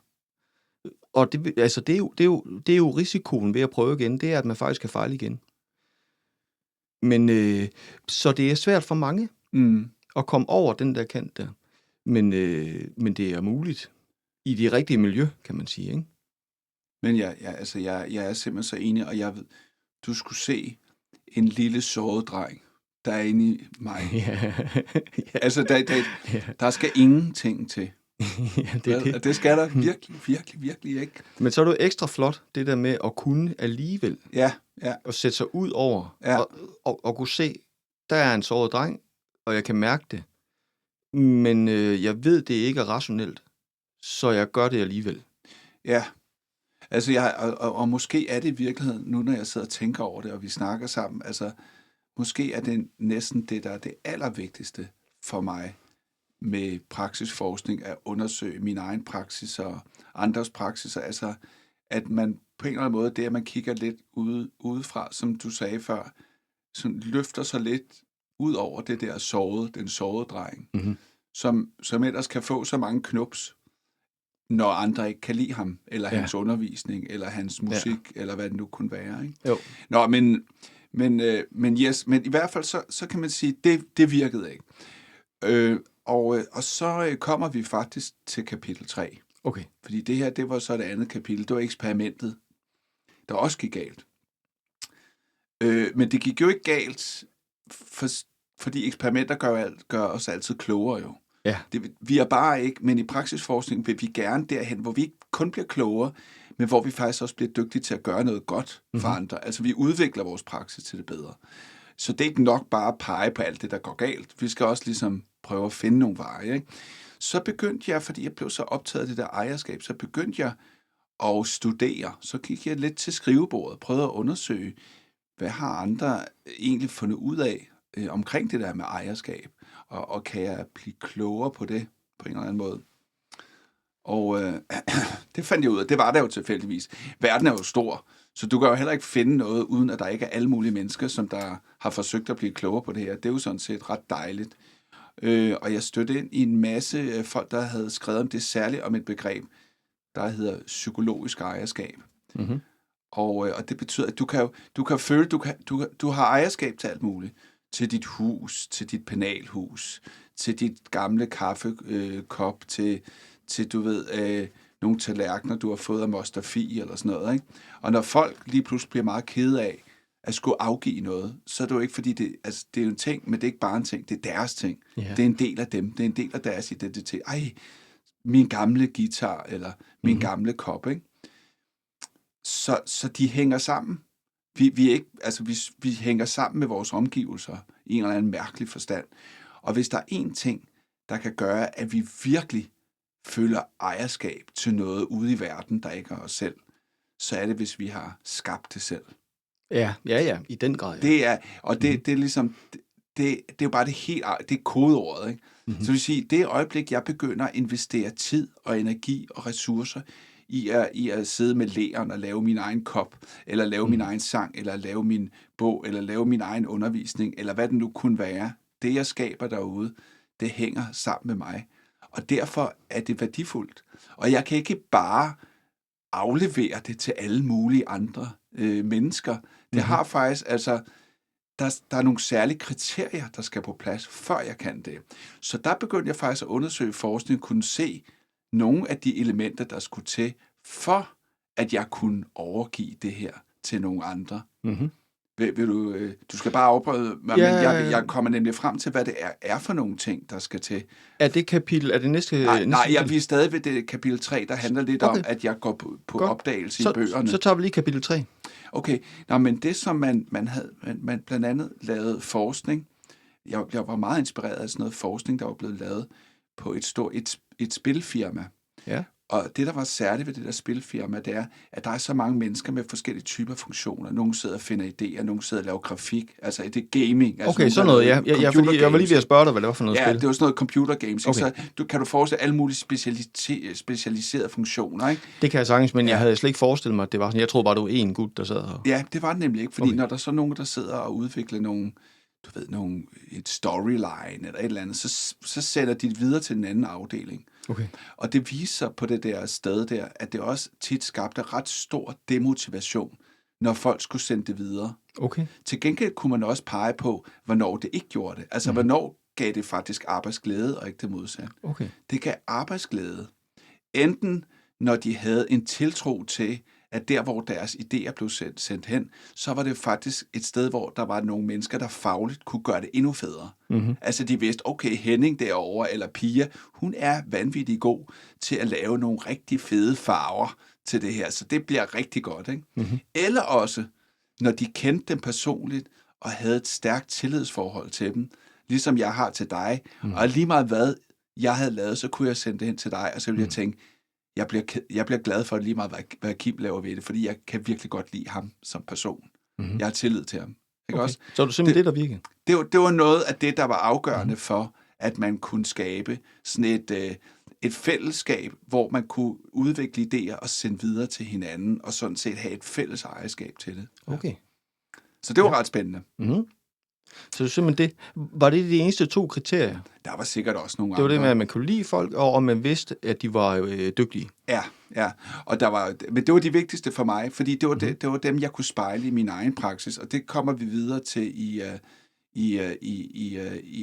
B: Og det er jo risikoen ved at prøve igen, det er, at man faktisk kan fejle igen. Men så det er svært for mange at komme over den der kant der. Men det er muligt i det rigtige miljø, kan man sige, ikke?
C: Men jeg er simpelthen så enig, og jeg ved, du skulle se en lille såret dreng, der er inde i mig. Ja. Altså, der skal ingenting til. Ja, det skal der virkelig ikke.
B: Men så er det jo ekstra flot, det der med at kunne alligevel.
C: Ja.
B: Og sætte sig ud over, og kunne se, der er en såret dreng, og jeg kan mærke det. Men jeg ved, det ikke er rationelt, så jeg gør det alligevel.
C: Ja. Altså, og måske er det i virkeligheden, nu når jeg sidder og tænker over det, og vi snakker sammen, altså, måske er det næsten det, der er det allervigtigste for mig med praksisforskning, at undersøge min egen praksis og andres praksiser. Altså, at man på en eller anden måde, det at man kigger lidt udefra, som du sagde før, sådan løfter sig lidt ud over det der den sårede dreng, som ellers kan få så mange knups, når andre ikke kan lide ham, eller hans undervisning, eller hans musik, eller hvad det nu kunne være. Ikke?
B: Jo.
C: Nå, men i hvert fald, så kan man sige, det virkede ikke. Og så kommer vi faktisk til kapitel 3.
B: Okay.
C: Fordi det her, det var så det andet kapitel. Det var eksperimentet, der også gik galt. Men det gik jo ikke galt, fordi eksperimenter gør os altid klogere jo.
B: Ja.
C: Vi er bare ikke, men i praksisforskning vil vi gerne derhen, hvor vi ikke kun bliver klogere, men hvor vi faktisk også bliver dygtige til at gøre noget godt for andre. Altså vi udvikler vores praksis til det bedre. Så det er ikke nok bare at pege på alt det, der går galt. Vi skal også ligesom prøve at finde nogle veje. Ikke? Så begyndte jeg, fordi jeg blev så optaget af det der ejerskab, så begyndte jeg at studere. Så gik jeg lidt til skrivebordet, prøvede at undersøge, hvad har andre egentlig fundet ud af omkring det der med ejerskab, og kan jeg blive klogere på det på en eller anden måde. Og det fandt jeg ud af, det var der jo tilfældigvis. Verden er jo stor, så du kan jo heller ikke finde noget, uden at der ikke er alle mulige mennesker, som der har forsøgt at blive klogere på det her. Det er jo sådan set ret dejligt. Og jeg stødte ind i en masse folk, der havde skrevet om det, særligt om et begreb, der hedder psykologisk ejerskab. Mm-hmm. Og det betyder, at du kan føle, du har ejerskab til alt muligt. Til dit hus, til dit penalhus, til dit gamle kaffekop, til du ved, nogle tallerkener, du har fået af Moster Fie eller sådan noget. Ikke? Og når folk lige pludselig bliver meget kede af at skulle afgive noget, så er det jo ikke, fordi det er jo en ting, men det er ikke bare en ting, det er deres ting. Yeah. Det er en del af dem, det er en del af deres identitet. Ej, min gamle guitar, eller min gamle kop, ikke? Så de hænger sammen. Vi hænger sammen med vores omgivelser i en eller anden mærkelig forstand. Og hvis der er én ting, der kan gøre, at vi virkelig føler ejerskab til noget ude i verden, der ikke er os selv, så er det, hvis vi har skabt det selv.
B: Ja, i den grad. Ja.
C: Det er, og det er ligesom, det er jo bare det er kodeordet, ikke? Så det vil sige, det øjeblik, jeg begynder at investere tid og energi og ressourcer i at sidde med læren og lave min egen kop, eller lave min egen sang, eller lave min bog, eller lave min egen undervisning, eller hvad det nu kunne være, det jeg skaber derude, det hænger sammen med mig. Og derfor er det værdifuldt. Og jeg kan ikke bare aflevere det til alle mulige andre mennesker. Det har faktisk, altså, der er nogle særlige kriterier, der skal på plads, før jeg kan det. Så der begyndte jeg faktisk at undersøge forskning, kunne se nogle af de elementer, der skulle til, for at jeg kunne overgive det her til nogle andre.
B: Mm-hmm.
C: Vil du skal bare afprøve mig, ja, men jeg kommer nemlig frem til, hvad det er for nogle ting, der skal til.
B: Er det næste?
C: Nej, vi er stadig ved det kapitel 3, der handler lidt om, at jeg går på opdagelse i bøgerne.
B: Så tager vi lige kapitel 3.
C: Okay, men det som man blandt andet lavede forskning, jeg var meget inspireret af sådan noget forskning, der var blevet lavet på et spilfirma.
B: Ja.
C: Og det, der var særligt ved det der spilfirma, det er, at der er så mange mennesker med forskellige typer funktioner. Nogle sidder og finder idéer, nogle sidder og laver grafik. Altså, det er gaming. Altså,
B: okay, sådan noget, ja. Fordi jeg var lige ved at spørge dig, hvad det var for noget spil.
C: Ja, det var sådan noget computer games. Okay. Så kan du forestille alle mulige specialiserede funktioner, ikke?
B: Det kan jeg sagtens, men jeg havde slet ikke forestillet mig, at det var sådan. Jeg troede bare, det var én gut, der sad her.
C: Ja, det var det nemlig ikke, fordi når der er så nogen, der sidder og udvikler nogle, et storyline eller et eller andet, så sender de det videre til den anden afdeling.
B: Okay.
C: Og det viser på det der sted der, at det også tit skabte ret stor demotivation, når folk skulle sende det videre.
B: Okay.
C: Til gengæld kunne man også pege på, hvornår det ikke gjorde det. Altså, hvornår gav det faktisk arbejdsglæde, og ikke det modsatte.
B: Okay.
C: Det gav arbejdsglæde. Enten når de havde en tiltro til, at der, hvor deres idéer blev sendt hen, så var det faktisk et sted, hvor der var nogle mennesker, der fagligt kunne gøre det endnu federe. Mm-hmm. Altså, de vidste, okay, Henning derovre, eller Pia, hun er vanvittig god til at lave nogle rigtig fede farver til det her, så det bliver rigtig godt, ikke? Mm-hmm. Eller også, når de kendte dem personligt, og havde et stærkt tillidsforhold til dem, ligesom jeg har til dig, og lige meget hvad jeg havde lavet, så kunne jeg sende det hen til dig, og så ville jeg tænke, jeg bliver glad for lige meget, hvad Kim laver ved det, fordi jeg kan virkelig godt lide ham som person. Mm-hmm. Jeg har tillid til ham. Ikke også?
B: Så er det simpelthen det, der virkede?
C: Det var noget af det, der var afgørende for, at man kunne skabe sådan et fællesskab, hvor man kunne udvikle idéer og sende videre til hinanden, og sådan set have et fælles ejerskab til det.
B: Okay.
C: Så det var ret spændende.
B: Mm-hmm. Så det simpelthen det. Var det de eneste 2 kriterier?
C: Der var sikkert også nogle
B: andre. Det var det med, at man kunne lide folk, og man vidste, at de var dygtige.
C: Ja. Og men det var de vigtigste for mig, fordi det var dem, jeg kunne spejle i min egen praksis, og det kommer vi videre til i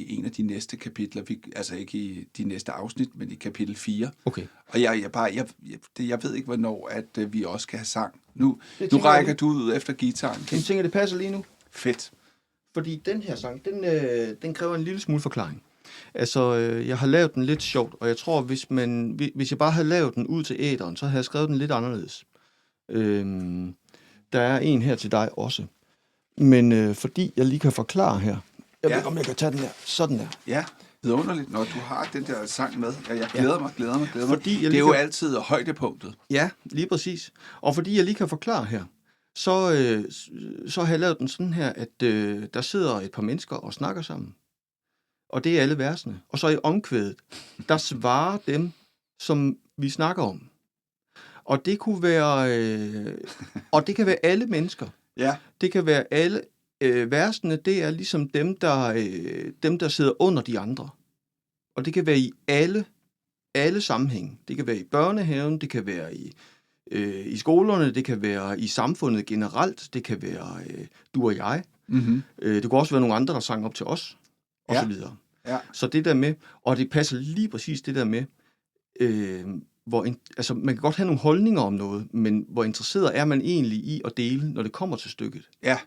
C: en af de næste kapitler, altså ikke i de næste afsnit, men i kapitel 4. Okay. Og jeg ved ikke, hvornår at vi også skal have sang. Nu rækker du ud efter gitaren.
B: Jeg tænker, det passer lige nu.
C: Fedt.
B: Fordi den her sang, den kræver en lille smule forklaring. Altså, jeg har lavet den lidt sjovt, og jeg tror, hvis jeg bare havde lavet den ud til æteren, så havde jeg skrevet den lidt anderledes. Der er en her til dig også. Men fordi jeg lige kan forklare her, jeg ved ikke, om jeg kan tage den her, sådan der.
C: Ja, vidunderligt, når du har den der sang med. Jeg glæder mig. Fordi det er jo altid højdepunktet.
B: Ja, lige præcis. Og fordi jeg lige kan forklare her, så har jeg lavet den sådan her, at der sidder et par mennesker og snakker sammen. Og det er alle versene. Og så i omkvædet, der svarer dem, som vi snakker om. Og det kunne være, og det kan være alle mennesker. Ja. Det kan være alle versene, det er ligesom dem, der sidder under de andre. Og det kan være i alle sammenhæng. Det kan være i børnehaven, det kan være i skolerne, det kan være i samfundet generelt, det kan være du og jeg. Mm-hmm. Det kunne også være nogle andre, der sang op til os, og så videre. Ja. Så det der med, og det passer lige præcis det der med, altså man kan godt have nogle holdninger om noget, men hvor interesseret er man egentlig i at dele, når det kommer til stykket. Ja.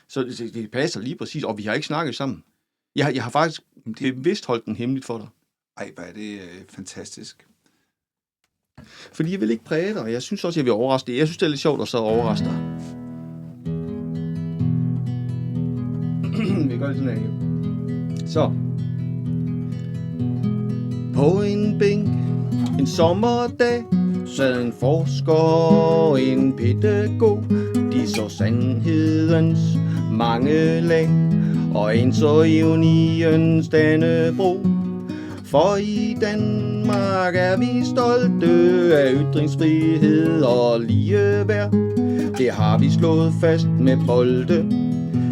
B: Så det passer lige præcis, og vi har ikke snakket sammen. Jeg har faktisk bevidst holdt den hemmeligt for dig.
C: Ej, hvor er det fantastisk.
B: Fordi jeg vil ikke præge dig, og jeg synes også, jeg vil overraske dig. Jeg synes, det er lidt sjovt at så overraske dig. Vi gør det sådan her. Så. På en bænk En sommerdag sad en forsker og en pædagog. De så sandhedens mange lag og en så ironiens Dannebro. For i Danmark er vi stolte af ytringsfrihed og ligeværd. Det har vi slået fast med bolde,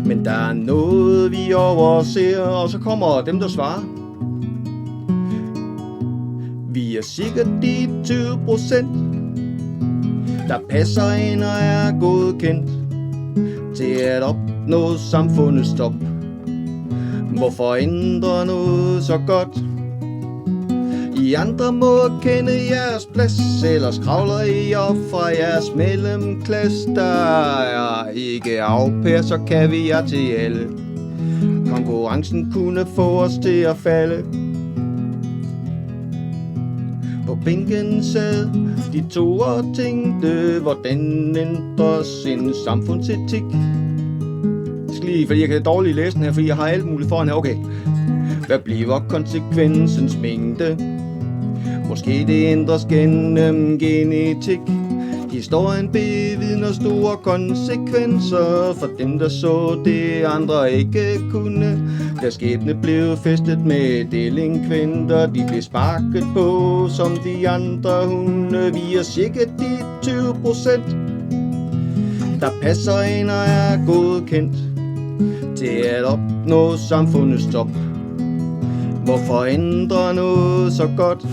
B: men der er noget vi overser. Og så kommer dem der svarer. Vi er sikkert de 20%, der passer ind og er godkendt til at opnå samfundets top. Hvorfor ændre noget så godt? I andre må kende jeres plads, ellers kravler I op fra jeres mellemklasse. Der er ikke afpær, så kan vi jer til alle. Konkurrencen kunne få os til at falde. På bænken sad de to og tænkte, hvordan ændres en samfundsetik. Jeg skal lige, fordi jeg kan dårligt læse den her, fordi jeg har alt muligt foran her. Okay. Hvad bliver konsekvensens mængde? Måske det ændres gennem genetik. Historien bevidner store konsekvenser for dem, der så det, andre ikke kunne. Da skæbne blev festet med delinkventer, de blev sparket på som de andre hunde. Vi er cirka de 20%, der passer ind og er godkendt til at opnå samfundets top. Hvorfor ændre noget så godt?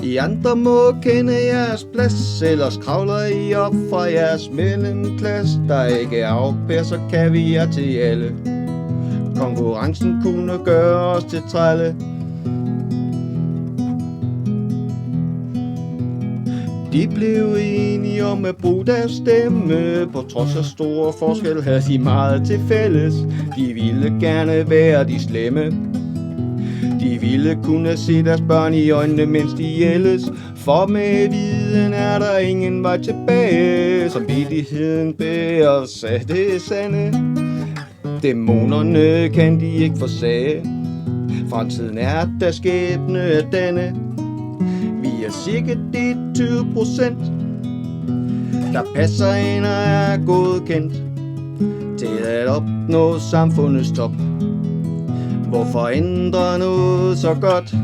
B: I andre må kende jeres plads, ellers kravler I op fra jeres mellemklasse. Der ikke er afpær, så kan vi jer til alle. Konkurrencen kunne gøre os til trælle. De blev enige om at bruge deres stemme. På trods af store forskelle havde de meget til fælles. De ville gerne være de slemme. De ville kunne se deres børn i øjnene, mens de ældes. For med viden er der ingen vej tilbage. Samvittigheden bærer os af det sande. Dæmonerne kan de ikke forsage. Fremtiden er der skæbne af denne. Vi er cirka de 20%, der passer ind og er godkendt til at opnå samfundets top. Hvorfor ændre noget så godt?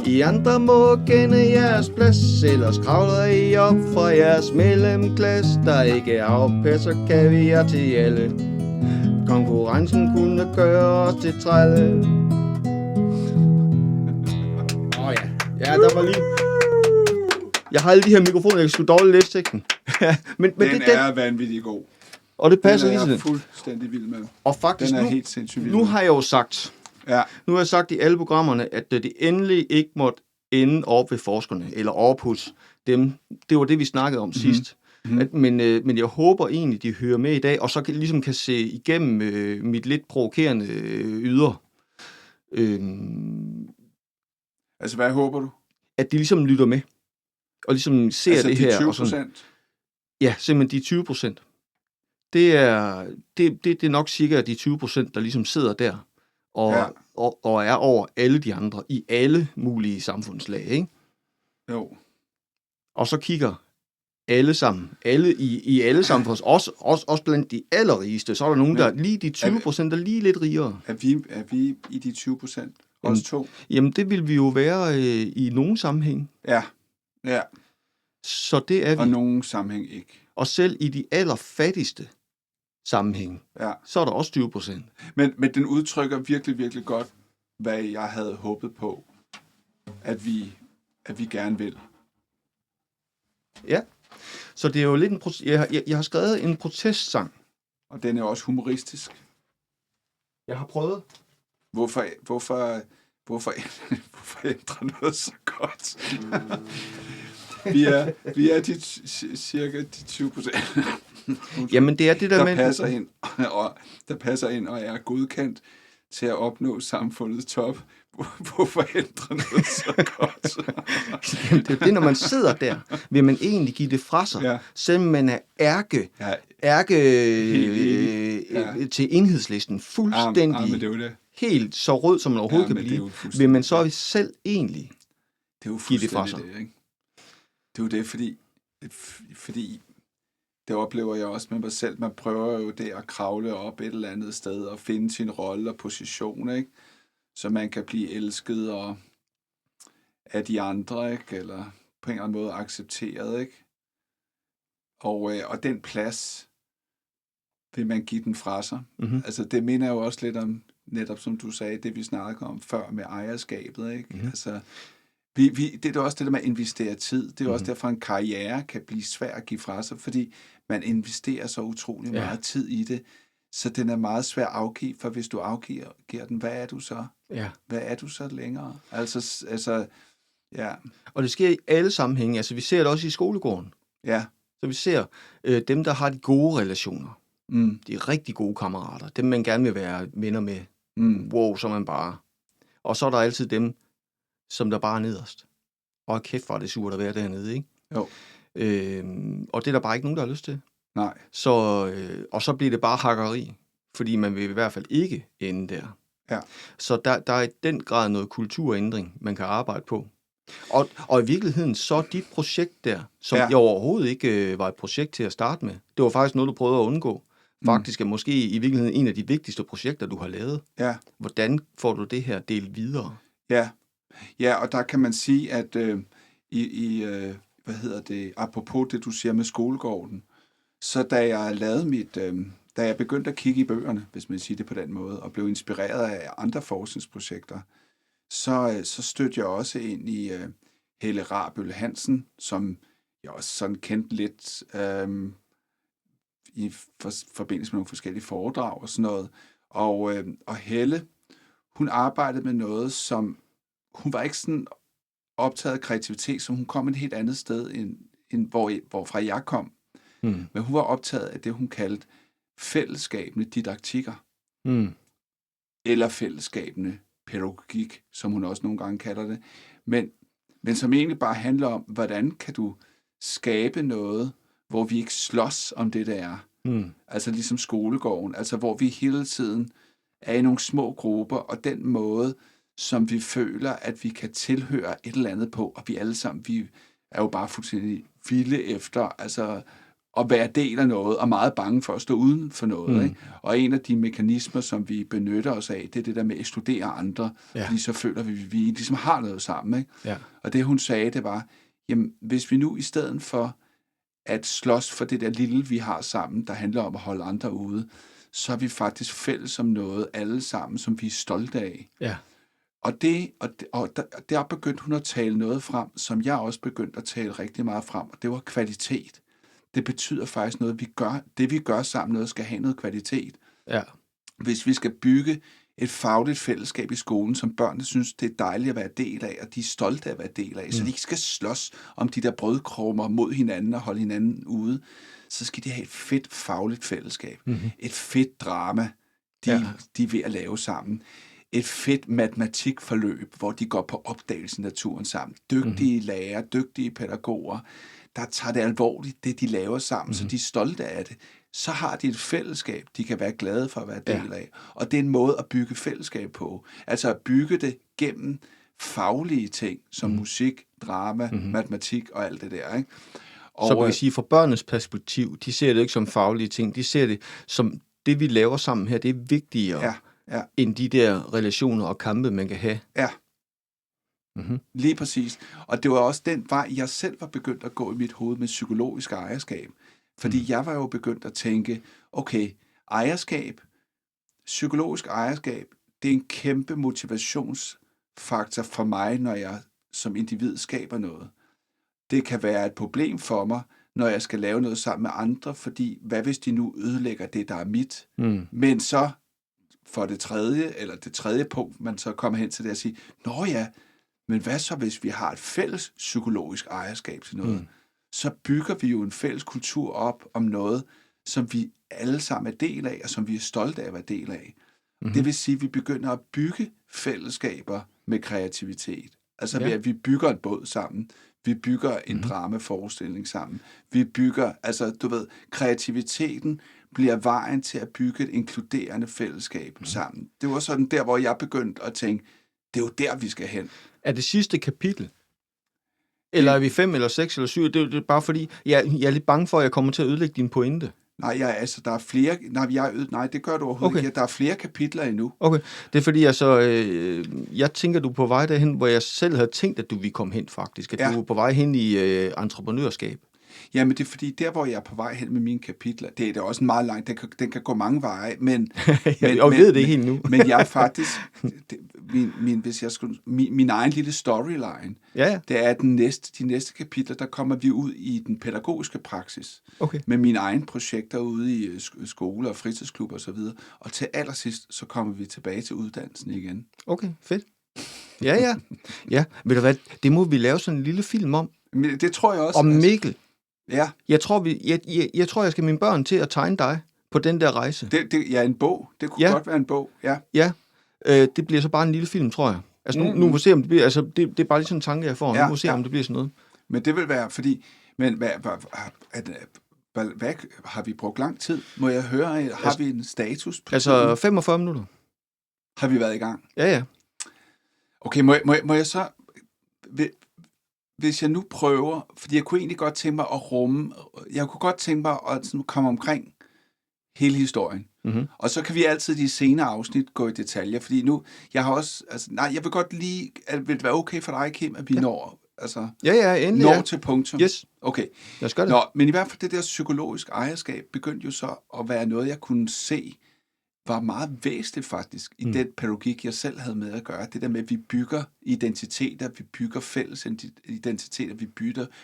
B: I andre må kende jeres plads, ellers kravler I op fra jeres mellemklasse. Der ikke er afpær, så kan vi jer til alle. Konkurrencen kunne gøre os til trælle. Ja, der var lige... Jeg har alle de her mikrofoner, jeg skulle dårligt læse teksten. men
C: den er vanvittig god.
B: Og det passer lige til
C: den. Den er fuldstændig vild med.
B: Og faktisk
C: den er helt sindssygt vild
B: nu har jeg jo sagt,
C: ja.
B: Nu har jeg sagt i alle programmerne, at det endelig ikke måtte ende op ved forskerne, eller op hos dem. Det var det, vi snakkede om sidst. Men jeg håber egentlig, de hører med i dag, og så ligesom kan se igennem mit lidt provokerende yder.
C: Altså, hvad håber du?
B: At de ligesom lytter med, og ligesom ser
C: altså
B: det
C: de
B: her.
C: 20%?
B: Og sådan, ja, simpelthen de 20%. Det er nok cirka de 20%, der ligesom sidder der, og er over alle de andre, i alle mulige samfundslag, ikke?
C: Jo.
B: Og så kigger alle sammen, alle i alle samfunds, også blandt de allerrigeste, så er der nogen, der lige de 20%, der lige lidt rigere.
C: Er vi i de 20%? Os to?
B: Jamen, det vil vi jo være i nogen sammenhæng. Ja. Så det er vi.
C: Og nogen sammenhæng ikke.
B: Og selv i de allerfattigste sammenhæng, så er der også 20%.
C: Men den udtrykker virkelig, virkelig godt, hvad jeg havde håbet på, at vi gerne vil.
B: Ja, så det er jo lidt en jeg har skrevet en protestsang.
C: Og den er også humoristisk.
B: Jeg har prøvet.
C: Hvorfor ændre noget så godt? vi er cirka de 20%.
B: Jamen, det er det der med...
C: Der passer ind og er godkendt til at opnå samfundets top. Hvorfor ændre noget så godt?
B: Jamen, det er det, når man sidder der, vil man egentlig give det fra sig, selvom man er til Enhedslisten fuldstændig
C: det er det.
B: Helt så rød, som man overhovedet kan blive, vil man så selv egentlig
C: Det er jo
B: give det fra sig.
C: det, ikke? Det er jo det, fordi det oplever jeg også med mig selv. Man prøver jo det at kravle op et eller andet sted og finde sin rolle og position, ikke? Så man kan blive elsket af de andre, ikke? Eller på en eller anden måde accepteret, ikke? Og den plads vil man give den fra sig.
B: Mm-hmm.
C: Altså det minder jo også lidt om, netop som du sagde, det vi snakkede om før med ejerskabet, ikke?
B: Mm-hmm.
C: Altså det er også det der med at investere tid. Det er jo også derfor, en karriere kan blive svær at give fra sig, fordi man investerer så utrolig meget tid i det, så den er meget svær at afgive, for hvis du afgiver den, hvad er du så?
B: Ja.
C: Hvad er du så længere? Altså, ja.
B: Og det sker i alle sammenhænge. Altså, vi ser det også i skolegården.
C: Ja.
B: Så vi ser dem, der har de gode relationer. De rigtig gode kammerater. Dem, man gerne vil være venner med. Wow, så man bare. Og så er der altid dem, som der bare er nederst. Og kæft, hvor er det surt at være dernede, ikke?
C: Jo.
B: Og det er der bare ikke nogen, der har lyst til.
C: Nej.
B: Og så bliver det bare hakkeri, fordi man vil i hvert fald ikke ende der.
C: Ja.
B: Så der er i den grad noget kulturændring, man kan arbejde på. Og i virkeligheden, så dit projekt der, som jo overhovedet ikke var et projekt til at starte med, det var faktisk noget, du prøvede at undgå. Faktisk er måske i virkeligheden en af de vigtigste projekter, du har lavet.
C: Ja.
B: Hvordan får du det her delt videre?
C: Ja, og der kan man sige, at apropos det, du siger med skolegården, så da jeg begyndte at kigge i bøgerne, hvis man siger det på den måde, og blev inspireret af andre forskningsprojekter, så stødte jeg også ind i Helle Rabøl Hansen, som jeg også sådan kendte lidt i forbindelse med nogle forskellige foredrag og sådan noget. Og Helle, hun arbejdede med noget, som hun var ikke sådan optaget af kreativitet, så hun kom et helt andet sted, end hvorfra jeg kom. Men hun var optaget af det, hun kaldte fællesskabende didaktikker. Eller fællesskabende pædagogik, som hun også nogle gange kalder det. Men som egentlig bare handler om, hvordan kan du skabe noget, hvor vi ikke slås om det, der er. Altså ligesom skolegården, altså hvor vi hele tiden er i nogle små grupper, og den måde, som vi føler, at vi kan tilhøre et eller andet på, og vi alle sammen, vi er jo bare fuldstændig vilde efter, altså at være del af noget, og meget bange for at stå uden for noget. Ikke? Og en af de mekanismer, som vi benytter os af, det er det der med at ekskludere andre, fordi så føler vi, at vi ligesom har noget sammen. Ikke? Ja. Og det hun sagde, det var, jamen hvis vi nu i stedet for at slås for det der lille, vi har sammen, der handler om at holde andre ude, så er vi faktisk fælles om noget, alle sammen, som vi er stolte af. Ja. Og der begyndte hun at tale noget frem, som jeg også begyndte at tale rigtig meget frem, og det var kvalitet. Det betyder faktisk noget, vi gør sammen, noget skal have noget kvalitet. Ja. Hvis vi skal bygge et fagligt fællesskab i skolen, som børnene synes, det er dejligt at være del af, og de er stolte af at være del af, så de ikke skal slås om de der brødkrummer mod hinanden og holde hinanden ude, så skal de have et fedt fagligt fællesskab. Et fedt drama, de er ved at lave sammen. Et fedt matematikforløb, hvor de går på opdagelse i naturen sammen. Dygtige lærere, dygtige pædagoger, der tager det alvorligt, det de laver sammen, så de er stolte af det. Så har de et fællesskab, de kan være glade for at være del af. Og det er en måde at bygge fællesskab på. Altså at bygge det gennem faglige ting, som musik, drama, matematik og alt det der. Ikke? Og,
B: så kan vi sige, fra børnenes perspektiv, de ser det ikke som faglige ting, de ser det som det, vi laver sammen her, det er vigtigere end de der relationer og kampe, man kan have.
C: Ja. Lige præcis. Og det var også den vej, jeg selv var begyndt at gå i mit hoved med psykologisk ejerskab. Fordi jeg var jo begyndt at tænke, okay, psykologisk ejerskab, det er en kæmpe motivationsfaktor for mig, når jeg som individ skaber noget. Det kan være et problem for mig, når jeg skal lave noget sammen med andre, fordi hvad hvis de nu ødelægger det, der er mit? Men så for det tredje punkt, man så kommer hen til det at sige, nå ja, men hvad så, hvis vi har et fælles psykologisk ejerskab til noget? Så bygger vi jo en fælles kultur op om noget, som vi alle sammen er del af, og som vi er stolte af at være del af. Det vil sige, at vi begynder at bygge fællesskaber med kreativitet. Altså ved at vi bygger en båd sammen, vi bygger en dramaforestilling sammen, vi bygger, kreativiteten bliver vejen til at bygge et inkluderende fællesskab sammen. Det var sådan der, hvor jeg begyndte at tænke, det er jo der, vi skal hen.
B: Er det sidste kapitel Eller er vi 5 eller 6 eller 7? Det er bare fordi, jeg er lidt bange for, at jeg kommer til at ødelægge din pointe.
C: Nej, der er flere... Nej, det gør du overhovedet ikke. Der er flere kapitler endnu.
B: Okay, det er fordi, jeg tænker, du er på vej derhen, hvor jeg selv havde tænkt, at du ville komme hen faktisk. At du er på vej hen i entreprenørskab.
C: Jamen, det er fordi, der hvor jeg er på vej hen med mine kapitler, det er da også meget langt, den kan gå mange veje, men...
B: Jeg ved det ikke helt nu.
C: Men jeg er faktisk... Min egen lille storyline, det er, at de næste kapitler, der kommer vi ud i den pædagogiske praksis.
B: Okay.
C: Med mine egne projekter ude i skoler og fritidsklubber og så videre. Og til allersidst, så kommer vi tilbage til uddannelsen igen.
B: Okay, fedt. Ja. Ved du hvad, det må vi lave sådan en lille film om.
C: Men det tror jeg også.
B: Om Mikkel.
C: Ja.
B: Jeg tror, jeg skal mine børn til at tegne dig på den der rejse.
C: En bog. Det kunne godt være en bog, ja.
B: Ja, det bliver så bare en lille film, tror jeg. Altså, nu må vi se, om det bliver... Altså, det er bare lige sådan en tanke, jeg får. Nu må vi se, om det bliver sådan noget.
C: Men det vil være, fordi... Men hvad har vi brugt lang tid? Må jeg høre, har vi en status?
B: Altså, 45 minutter.
C: Har vi været i gang?
B: Ja.
C: Okay, må jeg så... Hvis jeg nu prøver, fordi jeg kunne egentlig godt tænke mig at rumme, jeg kunne godt tænke mig at komme omkring hele historien. Mm-hmm. Og så kan vi altid i de senere afsnit gå i detaljer, fordi nu, jeg har også, jeg vil godt lige, vil det være okay for dig, Kim, at vi når,
B: endelig,
C: til punktum?
B: Yes.
C: Okay.
B: Lad os gøre det.
C: Nå, men i hvert fald det der psykologisk ejerskab begyndte jo så at være noget, jeg kunne se, var meget væsentligt faktisk i den pædagogik, jeg selv havde med at gøre. Det der med, at vi bygger identiteter, vi bygger fælles identiteter, vi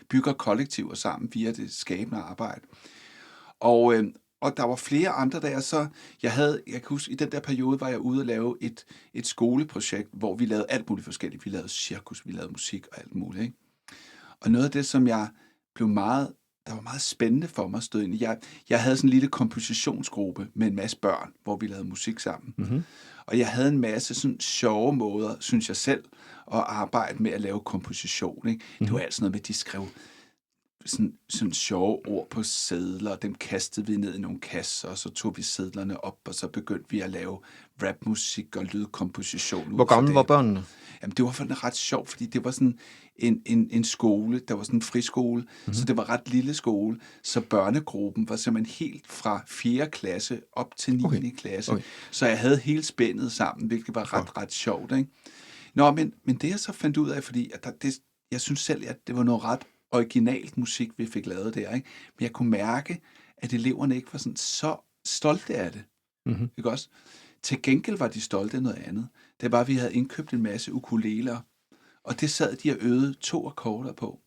C: bygger kollektiver sammen via det skabende arbejde. Og der var flere andre, jeg kan huske, i den der periode var jeg ude og lave et skoleprojekt, hvor vi lavede alt muligt forskelligt. Vi lavede cirkus, vi lavede musik og alt muligt. Ikke? Og noget af det, som jeg blev der var meget spændende for mig at stå ind i. Jeg havde sådan en lille kompositionsgruppe med en masse børn, hvor vi lavede musik sammen. Mm-hmm. Og jeg havde en masse sådan sjove måder, synes jeg selv, at arbejde med at lave komposition. Ikke? Mm-hmm. Det var alt sådan noget med, at de skrev sådan sjove ord på sedler, og dem kastede vi ned i nogle kasser, og så tog vi sedlerne op, og så begyndte vi at lave rapmusik og lydkomposition.
B: Hvor gamle var børnene?
C: Jamen, det var faktisk ret sjovt, fordi det var sådan en skole, der var sådan en friskole, så det var ret lille skole, så børnegruppen var simpelthen helt fra 4. klasse op til 9. klasse. Okay. Så jeg havde hele spændet sammen, hvilket var ret sjovt. Ikke? Nå, men det jeg så fandt ud af, fordi jeg synes selv, at det var noget ret originalt musik, vi fik lavet der, ikke? Men jeg kunne mærke, at eleverne ikke var sådan så stolte af det. Mm-hmm. Ikke også? Til gengæld var de stolte af noget andet. Det var, at vi havde indkøbt en masse ukuleler, og det sad de og øvede 2 akkorder på.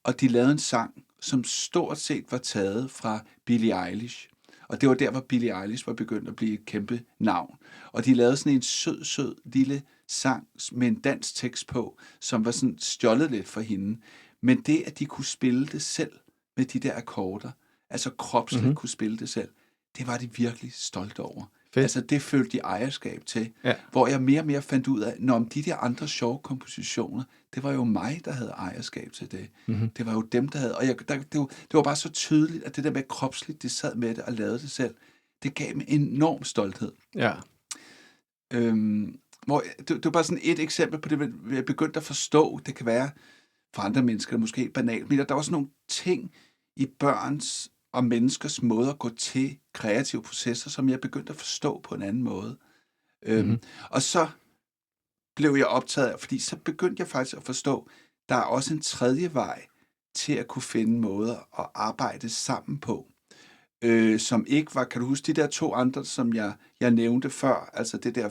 C: Og de lavede en sang, som stort set var taget fra Billie Eilish. Og det var der, hvor Billie Eilish var begyndt at blive et kæmpe navn. Og de lavede sådan en sød lille sang med en dansk tekst på, som var sådan stjålet lidt fra hende. Men det, at de kunne spille det selv med de der akkorder, altså kropsligt kunne spille det selv, det var de virkelig stolte over. Fedt. Altså det følte de ejerskab til, hvor jeg mere og mere fandt ud af, når de der andre sjove kompositioner, det var jo mig, der havde ejerskab til det. Mm-hmm. Det var jo dem, der havde, og det var bare så tydeligt, at det der med kropsligt, de sad med det og lavede det selv, det gav mig enorm stolthed. Ja. Det var bare sådan et eksempel på det, jeg begyndte at forstå. Det kan være for andre mennesker måske banalt, men der var sådan nogle ting i børns og menneskers måde at gå til kreative processer, som jeg begyndte at forstå på en anden måde. Og så blev jeg optaget af, fordi så begyndte jeg faktisk at forstå, der er også en tredje vej til at kunne finde måder at arbejde sammen på, som ikke var, kan du huske, de der 2 andre, som jeg nævnte før, altså det der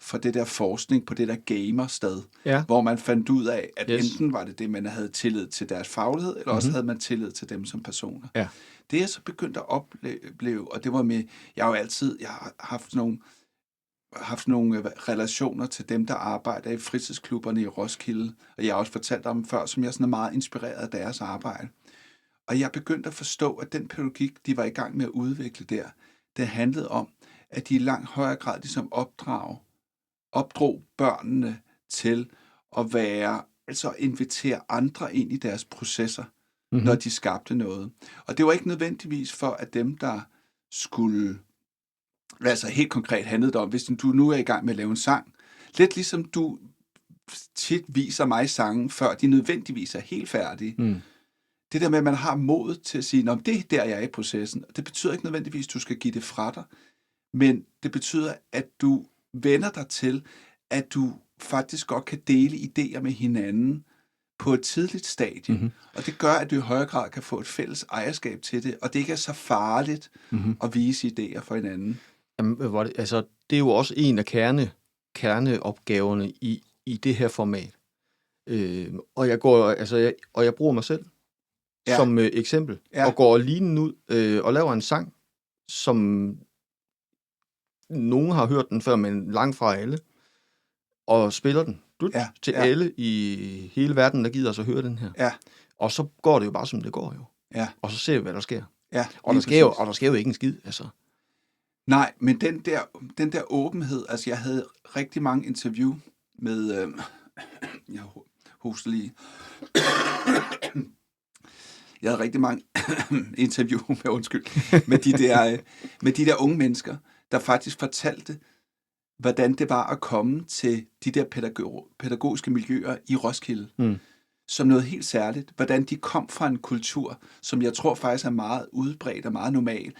C: for det der forskning på det der gamersted, hvor man fandt ud af, at enten var det, man havde tillid til deres faglighed, eller også havde man tillid til dem som personer. Ja. Det jeg så begyndte at opleve, og det var med, jeg har haft nogle relationer til dem, der arbejder i fritidsklubberne i Roskilde, og jeg har også fortalt om før, som jeg sådan er meget inspireret af deres arbejde. Og jeg begyndte at forstå, at den pædagogik, de var i gang med at udvikle der, det handlede om, at de i langt højere grad ligesom opdrog børnene til at invitere andre ind i deres processer, når de skabte noget. Og det var ikke nødvendigvis for, at dem, der skulle, altså helt konkret handlede det om, hvis du nu er i gang med at lave en sang, lidt ligesom tit viser mig sange, før de nødvendigvis er helt færdige. Det der med, at man har mod til at sige, det er der, jeg er i processen. Det betyder ikke nødvendigvis, at du skal give det fra dig, men det betyder, at du vender dig til, at du faktisk godt kan dele idéer med hinanden på et tidligt stadie. Og det gør, at du i højere grad kan få et fælles ejerskab til det, og det ikke er så farligt at vise idéer for hinanden.
B: Jamen, det er jo også en af kerneopgaverne i det her format. Og jeg bruger mig selv som eksempel, og går linen ud og laver en sang, som nogen har hørt den før, men langt fra alle, og spiller den til alle i hele verden, der gider os at høre den her.
C: Ja.
B: Og så går det jo bare, som det går jo.
C: Ja.
B: Og så ser vi, hvad der sker.
C: Ja,
B: og der sker jo ikke en skid, altså.
C: Nej, men den der åbenhed, altså jeg havde rigtig mange interview med, jeg hoster lige. Jeg havde rigtig mange interview med de der unge mennesker, der faktisk fortalte, hvordan det var at komme til de der pædagogiske miljøer i Roskilde, som noget helt særligt. Hvordan de kom fra en kultur, som jeg tror faktisk er meget udbredt og meget normal.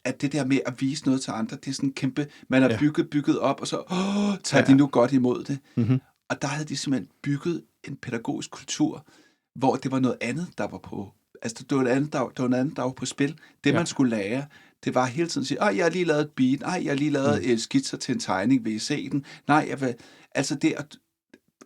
C: At det der med at vise noget til andre, det er sådan en kæmpe, man har bygget op, og så tager de nu godt imod det. Og der havde de simpelthen bygget en pædagogisk kultur, hvor det var noget andet, der var på. Altså, det var noget andet, der var på spil. Det, man skulle lære, det var hele tiden at sige, jeg har lige lavet et beat, jeg har lige lavet skitser til en tegning, vil I se den? Altså det at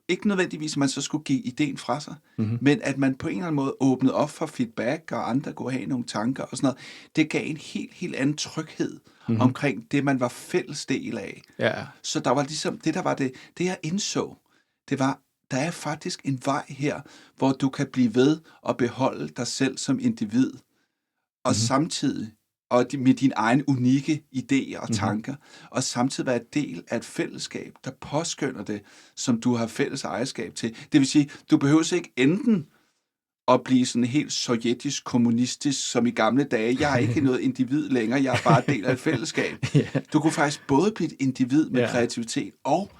C: ikke nødvendigvis, at man så skulle give ideen fra sig, men at man på en eller anden måde åbnede op for feedback, og andre kunne have nogle tanker og sådan noget. Det gav en helt anden tryghed omkring det, man var fælles del af.
B: Ja.
C: Så der var ligesom, det jeg indså, det var, der er faktisk en vej her, hvor du kan blive ved og beholde dig selv som individ, og samtidig, og med dine egne unikke idéer og tanker, og samtidig være del af et fællesskab, der påskynder det, som du har fælles ejerskab til. Det vil sige, du behøver ikke enten at blive sådan helt sovjetisk, kommunistisk, som i gamle dage. Jeg er ikke noget individ længere, jeg er bare del af et fællesskab. Du kunne faktisk både blive et individ med kreativitet, og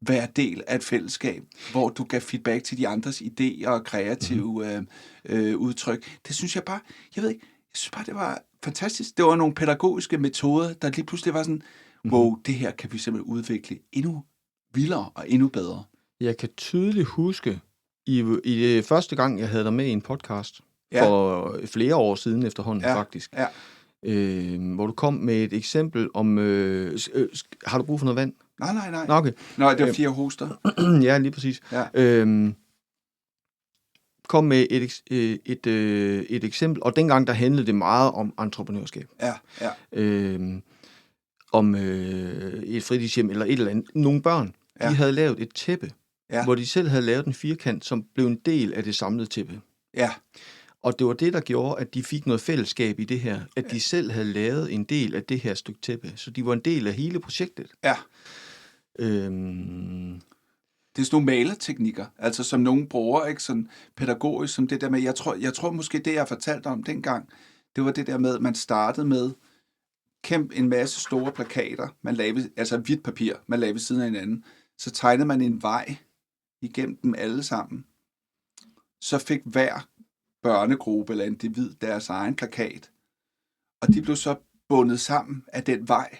C: være del af et fællesskab, hvor du gav feedback til de andres idéer og kreative udtryk. Det synes jeg bare, jeg synes bare, det var fantastisk. Det var nogle pædagogiske metoder, der lige pludselig var sådan, wow, det her kan vi simpelthen udvikle endnu vildere og endnu bedre.
B: Jeg kan tydeligt huske, i det første gang, jeg havde dig med i en podcast, for flere år siden efterhånden faktisk, hvor du kom med et eksempel om, har du brug for noget vand?
C: Nej.
B: Nå, okay.
C: Nå, det var 4 hoster.
B: Ja, lige præcis. Ja. Kom med et eksempel, og dengang der handlede det meget om entreprenørskab.
C: Ja.
B: Om et fritidshjem eller et eller andet. Nogle børn, de havde lavet et tæppe, hvor de selv havde lavet en firkant, som blev en del af det samlede tæppe.
C: Ja.
B: Og det var det, der gjorde, at de fik noget fællesskab i det her. At de selv havde lavet en del af det her stykke tæppe. Så de var en del af hele projektet.
C: Ja. Det er sådan nogle malerteknikker, altså som nogen bruger, ikke sådan pædagogisk, som det der med, jeg tror måske det, jeg fortalte om dengang, det var det der med, at man startede med en masse store plakater, man lavede, altså hvidt papir, man lavede ved siden af hinanden, så tegnede man en vej igennem dem alle sammen. Så fik hver børnegruppe eller individ deres egen plakat, og de blev så bundet sammen af den vej.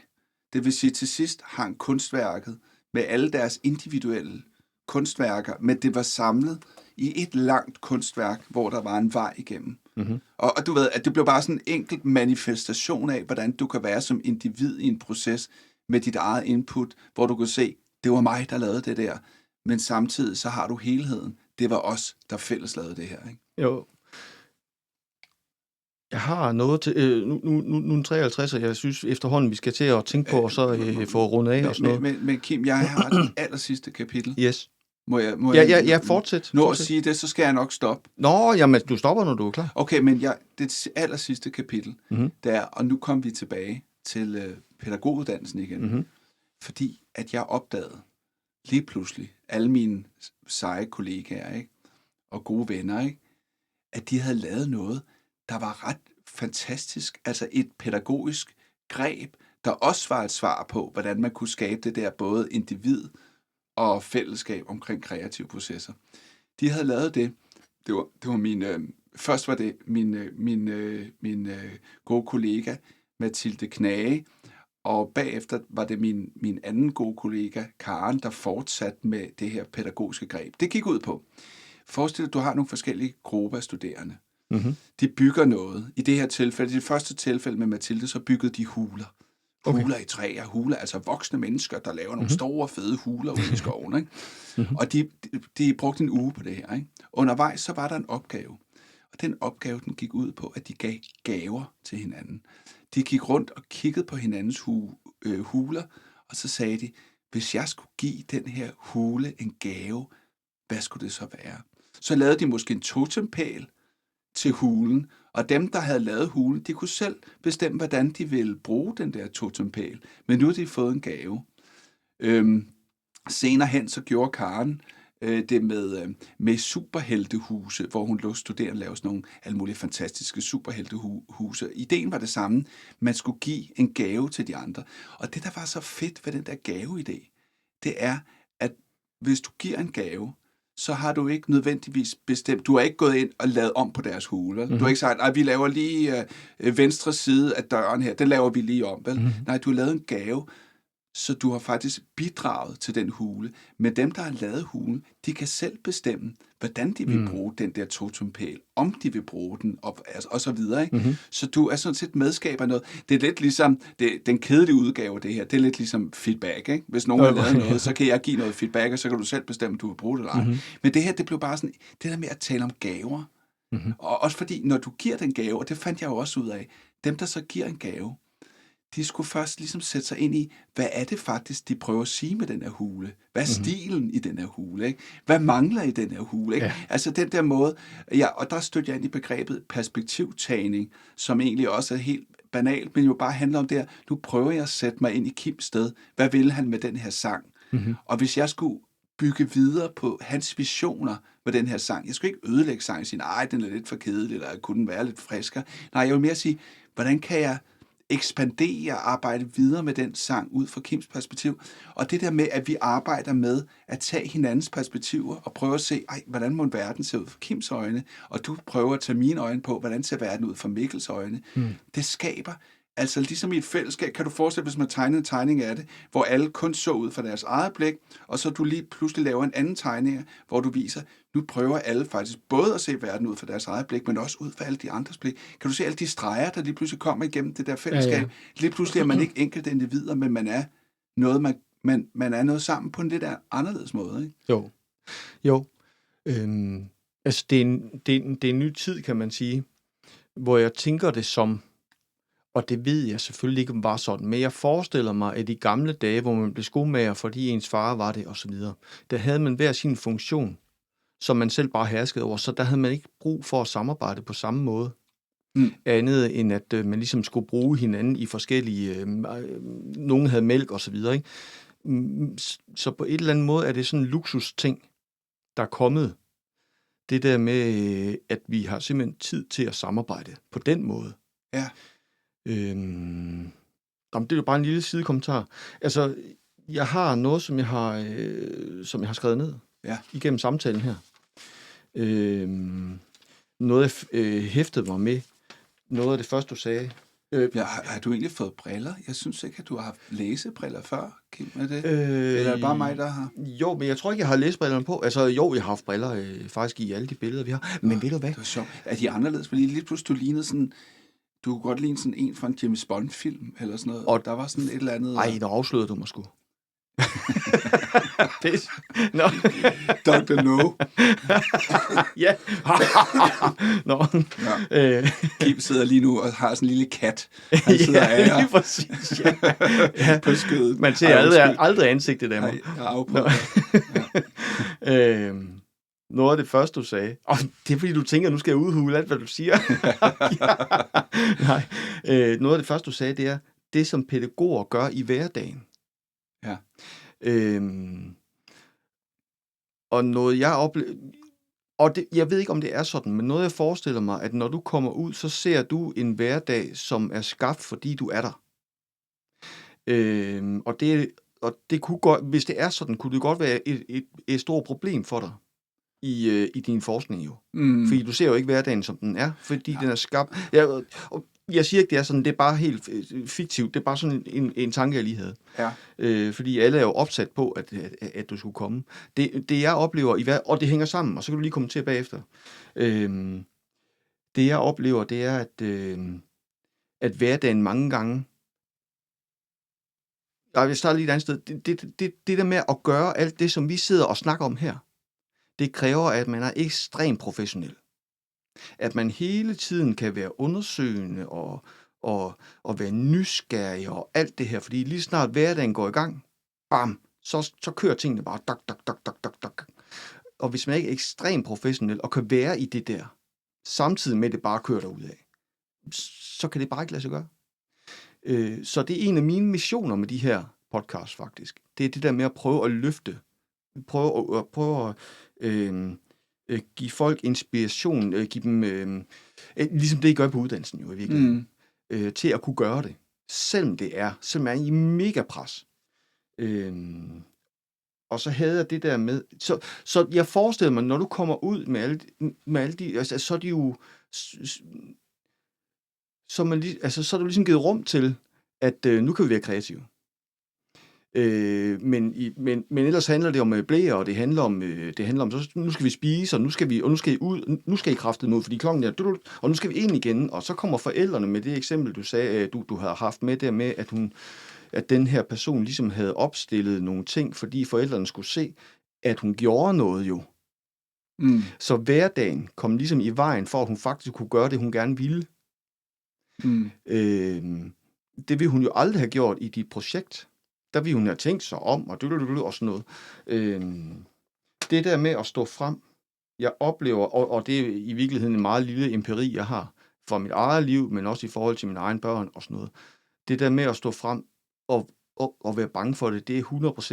C: Det vil sige, til sidst hang kunstværket med alle deres individuelle kunstværker, men det var samlet i et langt kunstværk, hvor der var en vej igennem. Og du ved, at det blev bare sådan en enkelt manifestation af, hvordan du kan være som individ i en proces med dit eget input, hvor du kan se, det var mig, der lavede det der, men samtidig så har du helheden. Det var os, der fælles lavede det her, ikke?
B: Jo. Jeg har noget til... Nu er 53, og jeg synes efterhånden, vi skal til at tænke på, og så få rundet af og sådan noget.
C: Men Kim, jeg har det aller sidste kapitel.
B: Yes.
C: Må jeg
B: fortsæt.
C: Nå at sige det, så skal jeg nok stoppe.
B: Nå, jamen, du stopper, når du er klar.
C: Okay, men det aller sidste kapitel, det er, og nu kommer vi tilbage til pædagoguddannelsen igen, fordi at jeg opdagede lige pludselig, alle mine seje kollegaer, ikke, og gode venner, ikke, at de havde lavet noget, der var ret fantastisk, altså et pædagogisk greb, der også var et svar på, hvordan man kunne skabe det der både individ og fællesskab omkring kreative processer. De havde lavet det. Det var min... Først var det min gode kollega, Mathilde Knage, og bagefter var det min anden gode kollega, Karen, der fortsatte med det her pædagogiske greb. Det gik ud på. Forestil dig, at du har nogle forskellige grupper af studerende. Mm-hmm. De bygger noget. I det her tilfælde, i det første tilfælde med Mathilde, så byggede de huler. Huler i træer, huler, altså voksne mennesker, der laver nogle store, fede huler ude i skoven. Ikke? Mm-hmm. Og de brugte en uge på det her. Ikke? Undervejs så var der en opgave. Og den opgave, den gik ud på, at de gav gaver til hinanden. De gik rundt og kiggede på hinandens huler, og så sagde de, hvis jeg skulle give den her hule en gave, hvad skulle det så være? Så lavede de måske en totempæl til hulen, og dem, der havde lavet hulen, de kunne selv bestemme, hvordan de ville bruge den der totempæl. Men nu har de fået en gave. Senere hen, så gjorde Karen det med superheltehuse, hvor hun lå studerende lave sådan nogle alle mulige fantastiske superheltehuse. Ideen var det samme. Man skulle give en gave til de andre. Og det, der var så fedt ved den der gaveidé, det er, at hvis du giver en gave, så har du ikke nødvendigvis bestemt, du har ikke gået ind og lavet om på deres hule. Mm-hmm. Du har ikke sagt, at vi laver lige venstre side af døren her, det laver vi lige om. Vel? Mm-hmm. Nej, du har lavet en gave, så du har faktisk bidraget til den hule. Men dem, der har lavet hulen, de kan selv bestemme, hvordan de vil bruge den der totempæl, om de vil bruge den, og så videre. Ikke? Mm-hmm. Så du er sådan set medskaber noget. Det er lidt ligesom, den kedelige udgave af det her, det er lidt ligesom feedback. Ikke? Hvis nogen har lavet noget, så kan jeg give noget feedback, og så kan du selv bestemme, om du vil bruge det eller ej. Mm-hmm. Men det her, det blev bare sådan, det der med at tale om gaver. Mm-hmm. Og også fordi, når du giver den gave, og det fandt jeg jo også ud af, dem, der så giver en gave, de skulle først ligesom sætte sig ind i, hvad er det faktisk, de prøver at sige med den her hule? Hvad er stilen i den her hule? Ikke? Hvad mangler i den her hule? Ikke? Ja. Altså den der måde, og der stødte jeg ind i begrebet perspektivtagning, som egentlig også er helt banalt, men jo bare handler om det her, nu prøver jeg at sætte mig ind i Kims sted. Hvad vil han med den her sang? Mm-hmm. Og hvis jeg skulle bygge videre på hans visioner med den her sang, jeg skulle ikke ødelægge sangen og sige, nej, den er lidt for kedelig, eller kunne den være lidt friskere. Nej, jeg vil mere sige, hvordan kan jeg ekspandere og arbejde videre med den sang ud fra Kims perspektiv. Og det der med, at vi arbejder med at tage hinandens perspektiver og prøve at se, hvordan må verden se ud fra Kims øjne, og du prøver at tage mine øjne på, hvordan ser verden ud fra Mikkels øjne. Det skaber, altså ligesom i et fællesskab, kan du forestille, hvis man tegner en tegning af det, hvor alle kun så ud fra deres eget blik, og så du lige pludselig laver en anden tegning, hvor du viser, nu prøver alle faktisk både at se verden ud fra deres eget blik, men også ud fra alle de andres blik. Kan du se alle de streger, der lige pludselig kommer igennem det der fællesskab? Ja. Lige pludselig er man ikke enkelte individer, men man er noget, man er noget sammen på en lidt anderledes måde. Ikke?
B: Jo. Altså, det er en ny tid, kan man sige, hvor jeg tænker det som, og det ved jeg selvfølgelig ikke var sådan, men jeg forestiller mig, at i gamle dage, hvor man blev skomager, fordi ens far var det, og så videre, der havde man hver sin funktion, som man selv bare herskede over, så der havde man ikke brug for at samarbejde på samme måde. Andet end at man ligesom skulle bruge hinanden i forskellige, nogen havde mælk og så videre, ikke? Så på et eller andet måde er det sådan en luksusting, der er kommet. Det der med, at vi har simpelthen tid til at samarbejde på den måde.
C: Ja.
B: Det er jo bare en lille sidekommentar. Altså, jeg har noget, som jeg har skrevet ned igennem samtalen her. Noget, jeg hæftede mig med. Noget af det første, du sagde.
C: Har du egentlig fået briller? Jeg synes ikke, at du har haft læsebriller før, Kim. Er det? Eller er det bare mig, der har?
B: Jo, men jeg tror ikke, jeg har læsebrillerne på. Altså, jo, jeg har haft briller faktisk i alle de billeder, vi har. Men ved du hvad?
C: Det var sjovt. Er de anderledes? Fordi lige pludselig, du lignede sådan... Du kunne godt ligne sådan en fra en James Bond-film, eller sådan noget. Og der var sådan et eller andet...
B: Ej, der afslørede du mig sgu. Pis.
C: No. Dr. No.
B: Ja. Nå.
C: Kim sidder lige nu og har sådan en lille kat. Han sidder
B: ja, lige præcis. Ja.
C: På skødet.
B: Man ser aldrig ansigtet af mig. Noget af det første, du sagde. Det er fordi, du tænker, nu skal jeg udhule alt, hvad du siger. Nej. Noget af det første, du sagde, det er, det som pædagoger gør i hverdagen.
C: Ja.
B: Og noget jeg oplever, og jeg ved ikke, om det er sådan, men noget jeg forestiller mig, at når du kommer ud, så ser du en hverdag, som er skabt, fordi du er der. Og det og det kunne godt, hvis det er sådan, kunne det godt være et stort problem for dig i din forskning jo. Fordi du ser jo ikke hverdagen, som den er, fordi den er skabt. Jeg siger ikke, det er sådan, det er bare helt fiktivt. Det er bare sådan en tanke, jeg lige havde.
C: Ja.
B: Fordi alle er jo opsat på, at du skulle komme. Det jeg oplever, og det hænger sammen, og så kan du lige kommentere bagefter. Det jeg oplever, det er, at hverdagen mange gange, jeg starter lige et andet sted, det der med at gøre alt det, som vi sidder og snakker om her, det kræver, at man er ekstremt professionel. At man hele tiden kan være undersøgende og være nysgerrig og alt det her. Fordi lige snart hverdagen går i gang, bam, så kører tingene bare dak, dak, dak, dak, dak, dak. Og hvis man ikke er ekstremt professionel og kan være i det der, samtidig med det bare kører derudad, så kan det bare ikke lade sig gøre. Så det er en af mine missioner med de her podcasts faktisk. Det er det der med at prøve at løfte, prøve at give folk inspiration, give dem, ligesom det I gør på uddannelsen jo i virkeligheden, til at kunne gøre det, selvom man er i mega pres. Og så havde jeg det der med, så jeg forestiller mig, når du kommer ud med alle de, altså, så er de jo, så er du ligesom givet rum til, at nu kan vi være kreative. Men ellers handler det om blæer, og det handler om så nu skal vi spise, og nu skal I ud, nu skal I kraftedeme ud, fordi klokken er, og nu skal vi ind igen, og så kommer forældrene med det eksempel, du sagde, du havde haft med der med, at den her person ligesom havde opstillet nogle ting, fordi forældrene skulle se, at hun gjorde noget jo. Så hverdagen kom ligesom i vejen for, at hun faktisk kunne gøre det, hun gerne ville. Det ville hun jo aldrig have gjort i dit projekt. Der ville hun have tænkt sig om, og sådan noget. Det der med at stå frem, jeg oplever, og det er i virkeligheden en meget lille empiri, jeg har fra mit eget liv, men også i forhold til mine egne børn og sådan noget. Det der med at stå frem og være bange for det, det er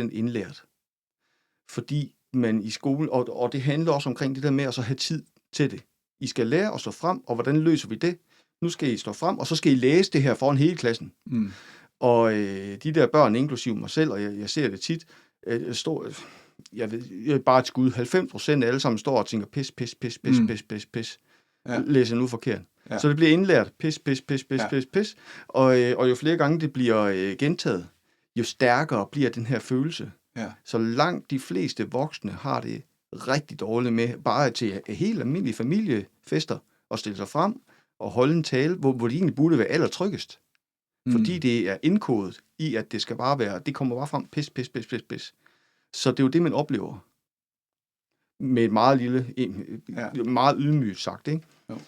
B: 100% indlært. Fordi man i skole, og det handler også omkring det der med at så have tid til det. I skal lære at stå frem, og hvordan løser vi det? Nu skal I stå frem, og så skal I læse det her foran hele klassen. Og de der børn, inklusive mig selv, og jeg ser det tit, jeg ved bare et skud, 90% af alle sammen står og tænker, pis.
C: Ja.
B: Læser nu forkert.
C: Ja.
B: Så det bliver indlært, pis. Og jo flere gange det bliver gentaget, jo stærkere bliver den her følelse.
C: Ja.
B: Så langt de fleste voksne har det rigtig dårligt med, bare til helt almindelige familiefester, at stille sig frem og holde en tale, hvor det egentlig burde være allertryggest. Fordi det er indkodet i, at det skal bare være, det kommer bare frem, pis. Så det er jo det, man oplever. Med et meget lille, meget ydmygt sagt, ikke?
C: Jo.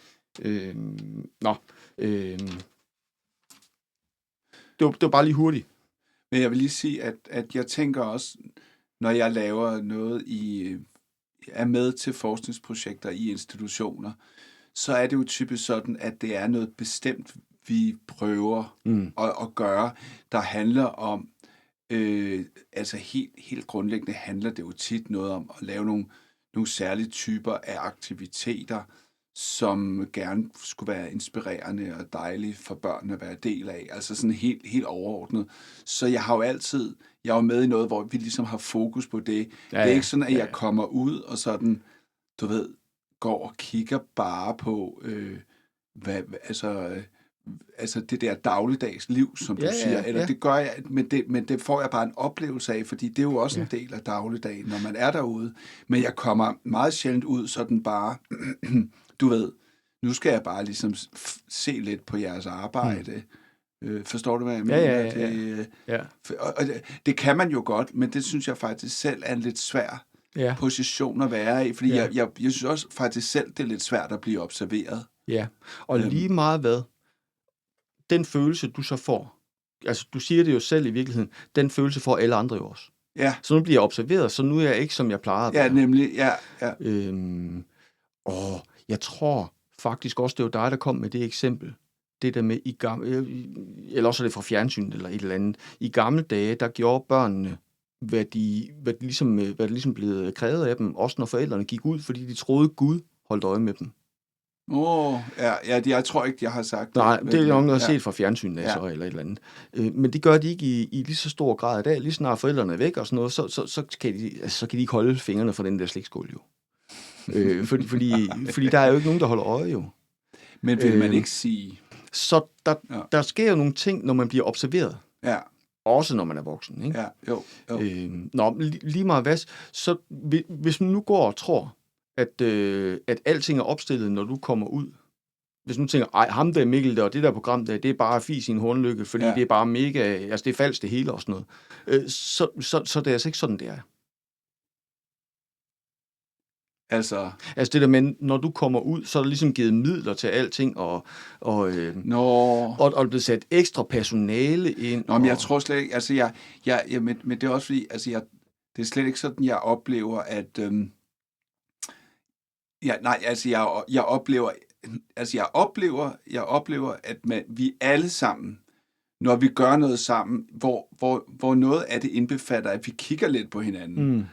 B: Det var bare lige hurtigt.
C: Men jeg vil lige sige, at jeg tænker også, når jeg laver noget er med til forskningsprojekter i institutioner, så er det jo typisk sådan, at det er noget bestemt, vi prøver at gøre, der handler om, altså helt grundlæggende handler det jo tit noget om at lave nogle særlige typer af aktiviteter, som gerne skulle være inspirerende og dejlige for børn at være del af, altså sådan helt overordnet. Så jeg er jo med i noget, hvor vi ligesom har fokus på det. Det er ikke sådan, at jeg kommer ud og sådan, du ved, går og kigger bare på, altså det der dagligdags liv, som du siger, eller det gør jeg, men det får jeg bare en oplevelse af, fordi det er jo også en del af dagligdagen, når man er derude. Men jeg kommer meget sjældent ud sådan bare, du ved, nu skal jeg bare ligesom se lidt på jeres arbejde. Forstår du, hvad jeg mener? Og det kan man jo godt, men det synes jeg faktisk selv er en lidt svær position at være i, fordi jeg synes også faktisk selv, det er lidt svært at blive observeret.
B: Ja, og lige meget hvad, den følelse, du så får, altså du siger det jo selv i virkeligheden, den følelse får alle andre jo også.
C: Ja.
B: Så nu bliver jeg observeret, så nu er jeg ikke, som jeg plejede at være.
C: Ja, nemlig, ja.
B: Og jeg tror faktisk også, det var dig, der kom med det eksempel. Det der med i gamle, eller også er det fra fjernsynet eller et eller andet. I gamle dage, der gjorde børnene, hvad det ligesom blev krævet af dem, også når forældrene gik ud, fordi de troede, Gud holdt øje med dem.
C: Jeg tror ikke, jeg har sagt det.
B: Nej, det er jo noget, jeg har set fra fjernsynet så, eller et eller andet. Men det gør de ikke i lige så stor grad i dag. Lige snart forældrene er væk og sådan noget, så kan de ikke holde fingrene fra den der slikskål, jo. Fordi der er jo ikke nogen, der holder øje, jo.
C: Men vil man ikke sige...
B: Så der sker jo nogle ting, når man bliver observeret.
C: Ja.
B: Også når man er voksen, ikke?
C: Ja, jo.
B: Lige meget hvad, så hvis man nu går og tror, at alting er opstillet, når du kommer ud. Hvis nu tænker, ham der Mikkel der, og det der program der, det er bare fis i en hornlykke, fordi det er bare mega, altså det er falsk det hele og sådan noget. Så det er altså ikke sådan, det er.
C: Altså
B: det der med, når du kommer ud, så er der ligesom givet midler til alting, og der er blevet sat ekstra personale ind.
C: Men jeg tror slet ikke, altså men det er også fordi, altså det er slet ikke sådan, jeg oplever, at jeg oplever, at vi alle sammen, når vi gør noget sammen, hvor noget af det indbefatter, at vi kigger lidt på hinanden.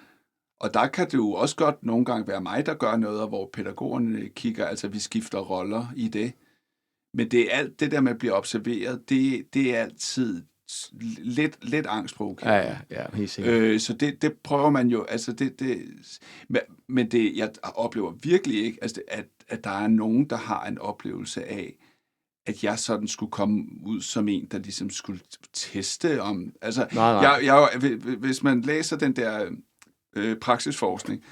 C: Og der kan det jo også godt nogle gange være mig, der gør noget, og hvor pædagogerne kigger, altså vi skifter roller i det. Men det er alt det der med at blive observeret, det er altid lidt angstprovokerende.
B: Ja, helt sikkert.
C: Så det prøver man jo, altså men jeg oplever virkelig ikke, altså, at der er nogen, der har en oplevelse af, at jeg sådan skulle komme ud som en, der ligesom skulle teste om, altså, nej. Hvis man læser den der praksisforskning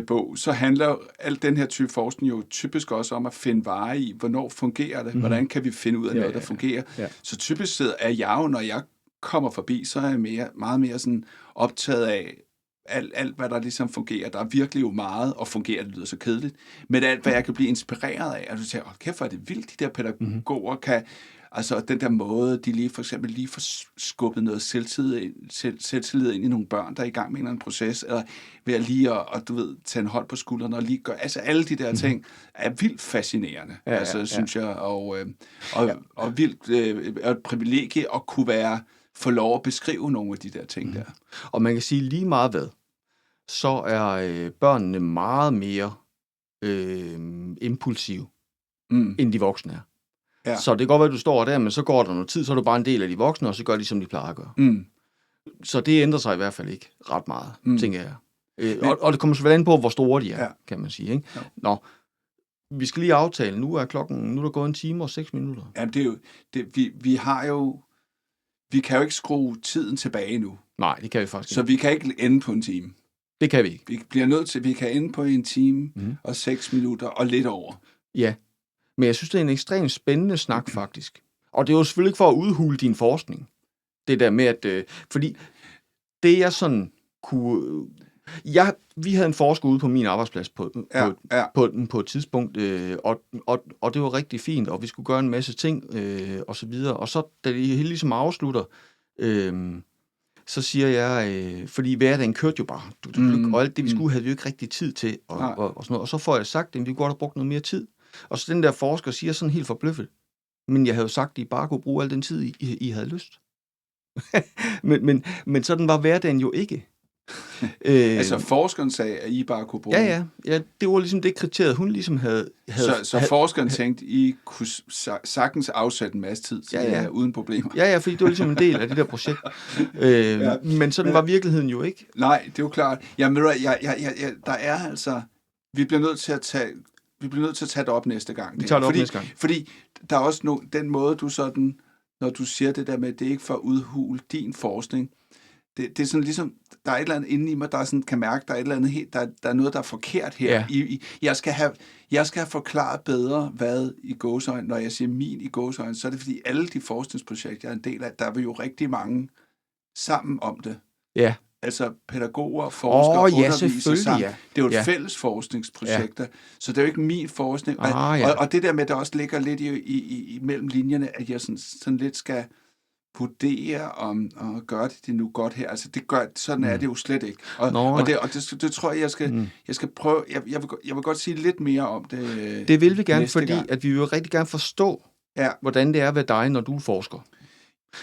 C: bog, så handler al den her type forskning jo typisk også om at finde veje i, hvornår fungerer det, hvordan kan vi finde ud af noget, der fungerer. Ja. Så typisk er jeg jo, når jeg kommer forbi, så er jeg meget mere sådan optaget af alt, hvad der ligesom fungerer. Der er virkelig jo meget at fungere, det lyder så kedeligt, men alt, hvad jeg kan blive inspireret af, og du siger, kæft, hvor er det vildt, de der pædagoger kan, altså den der måde, de for eksempel får skubbet noget selvtillid ind i nogle børn, der er i gang med en eller anden proces, eller ved at lige at du ved, tage en hånd på skulderen og lige gøre, altså alle de der ting er vildt fascinerende, synes jeg, og vildt et privilegie at kunne få lov at beskrive nogle af de der ting der.
B: Og man kan sige lige meget hvad, så er børnene meget mere impulsive, end de voksne er. Ja. Så det kan godt være, at du står der, men så går der noget tid, så er du bare en del af de voksne, og så gør de, som de plejer at gøre. Så det ændrer sig i hvert fald ikke ret meget, tænker jeg. Og det kommer selvfølgelig an på, hvor store de er, kan man sige. Ikke? Ja. Nå, vi skal lige aftale. Nu er der gået 1 time og 6 minutter.
C: Ja, det er jo, vi kan jo ikke skrue tiden tilbage nu.
B: Nej, det kan vi faktisk ikke.
C: Så vi kan ikke ende på 1 time.
B: Det kan vi ikke.
C: Vi bliver nødt til, vi kan ende på 1 time og 6 minutter og lidt over.
B: Ja. Men jeg synes, det er en ekstremt spændende snak, faktisk. Og det er jo selvfølgelig ikke for at udhule din forskning. Det der med, at... fordi det jeg sådan kunne... Vi havde en forsker ude på min arbejdsplads på et tidspunkt, og det var rigtig fint, og vi skulle gøre en masse ting, og så videre. Og så, da det hele ligesom afslutter, så siger jeg... fordi hverdagen kørte jo bare. Og alt det, vi skulle, havde vi jo ikke rigtig tid til. Og sådan noget. Og så får jeg sagt, at vi godt have brugt noget mere tid. Og så den der forsker siger sådan helt forbløffet, men jeg havde jo sagt, at I bare kunne bruge al den tid, I havde lyst. men sådan var hverdagen jo ikke.
C: Altså forskeren sagde, at I bare kunne bruge
B: ja, det var ligesom det kriteriet, hun ligesom havde
C: så forskeren tænkte, I kunne sagtens afsætte en masse tid til det uden problemer.
B: Ja, fordi det var ligesom en del af det der projekt. Men sådan var virkeligheden jo ikke.
C: Nej, det er jo klart. Jamen, der er altså... Vi bliver nødt til at tage det op næste gang.
B: Vi tager det op næste gang.
C: Fordi der er også den måde, du sådan, når du siger det der med, at det er ikke for at udhule din forskning, det er sådan ligesom, der er et eller andet inde i mig, der sådan kan mærke, der er et eller andet helt, der er noget, der er forkert her. Ja. Jeg skal have forklaret bedre, hvad i gåseøjne, når jeg siger min i gåseøjne, så er det fordi alle de forskningsprojekter, jeg er en del af, der er jo rigtig mange sammen om det.
B: Ja.
C: Altså pædagoger, forskere, underviser sammen.
B: Ja.
C: Det er jo et fælles forskningsprojekt, så det er jo ikke min forskning. Og det der med, der også ligger lidt i mellem linjerne, at jeg sådan lidt skal vurdere om og gøre det nu godt her. Altså sådan er det jo slet ikke. Og det tror jeg skal prøve. Jeg vil godt sige lidt mere om det.
B: Det vil vi gerne, fordi at vi vil rigtig gerne forstå, hvordan det er ved dig, når du forsker.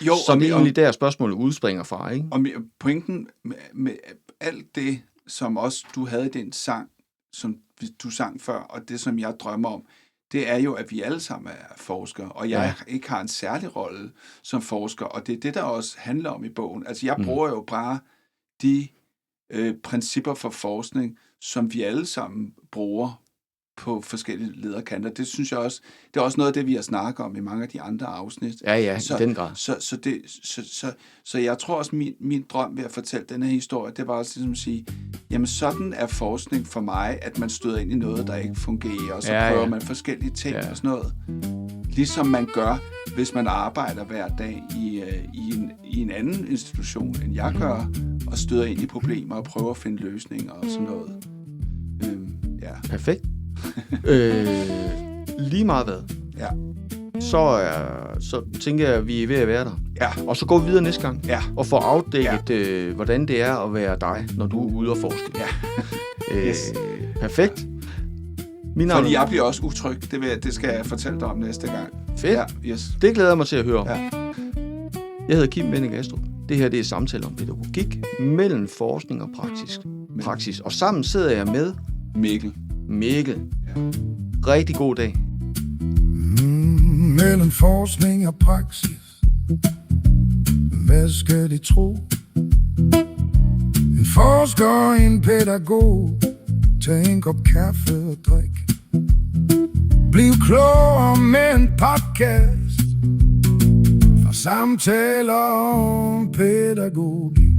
B: Jo, som egentlig der spørgsmålet udspringer fra, ikke?
C: Og pointen med alt det, som også du havde i den sang, som du sang før, og det, som jeg drømmer om, det er jo, at vi alle sammen er forskere, og jeg ikke har en særlig rolle som forsker, og det er det, der også handler om i bogen. Altså, jeg bruger jo bare de principper for forskning, som vi alle sammen bruger på forskellige lederkanter. Det synes jeg også, det er også noget af det, vi har snakket om i mange af de andre afsnit.
B: Ja, i den grad.
C: Så jeg tror også, min drøm ved at fortælle den her historie, det var også ligesom at sige, jamen sådan er forskning for mig, at man støder ind i noget, der ikke fungerer, og så prøver man forskellige ting og sådan noget. Ligesom man gør, hvis man arbejder hver dag i en anden institution, end jeg gør, og støder ind i problemer og prøver at finde løsninger og sådan noget.
B: Perfekt. Lige meget hvad.
C: Ja.
B: Så tænker jeg, at vi er ved at være der.
C: Ja. Og
B: så går vi videre næste gang.
C: Ja.
B: Og får afdækket, hvordan det er at være dig, når du er ude og forske.
C: Ja. Yes.
B: Perfekt.
C: Fordi jeg bliver også utryg. Det skal jeg fortælle dig om næste gang.
B: Fedt.
C: Ja, yes.
B: Det glæder jeg mig til at høre om.
C: Ja.
B: Jeg hedder Kim Wenning Astrup. Det her det er samtaler om pædagogik mellem forskning og praksis. Og sammen sidder jeg med Mikkel.
C: Ja.
B: Rigtig god dag.
A: Mellem forskning og praksis. Hvad skal de tro? En forsker og en pædagog. Tag en kop kaffe og drik. Bliv klogere med en podcast. For samtaler om pædagogik.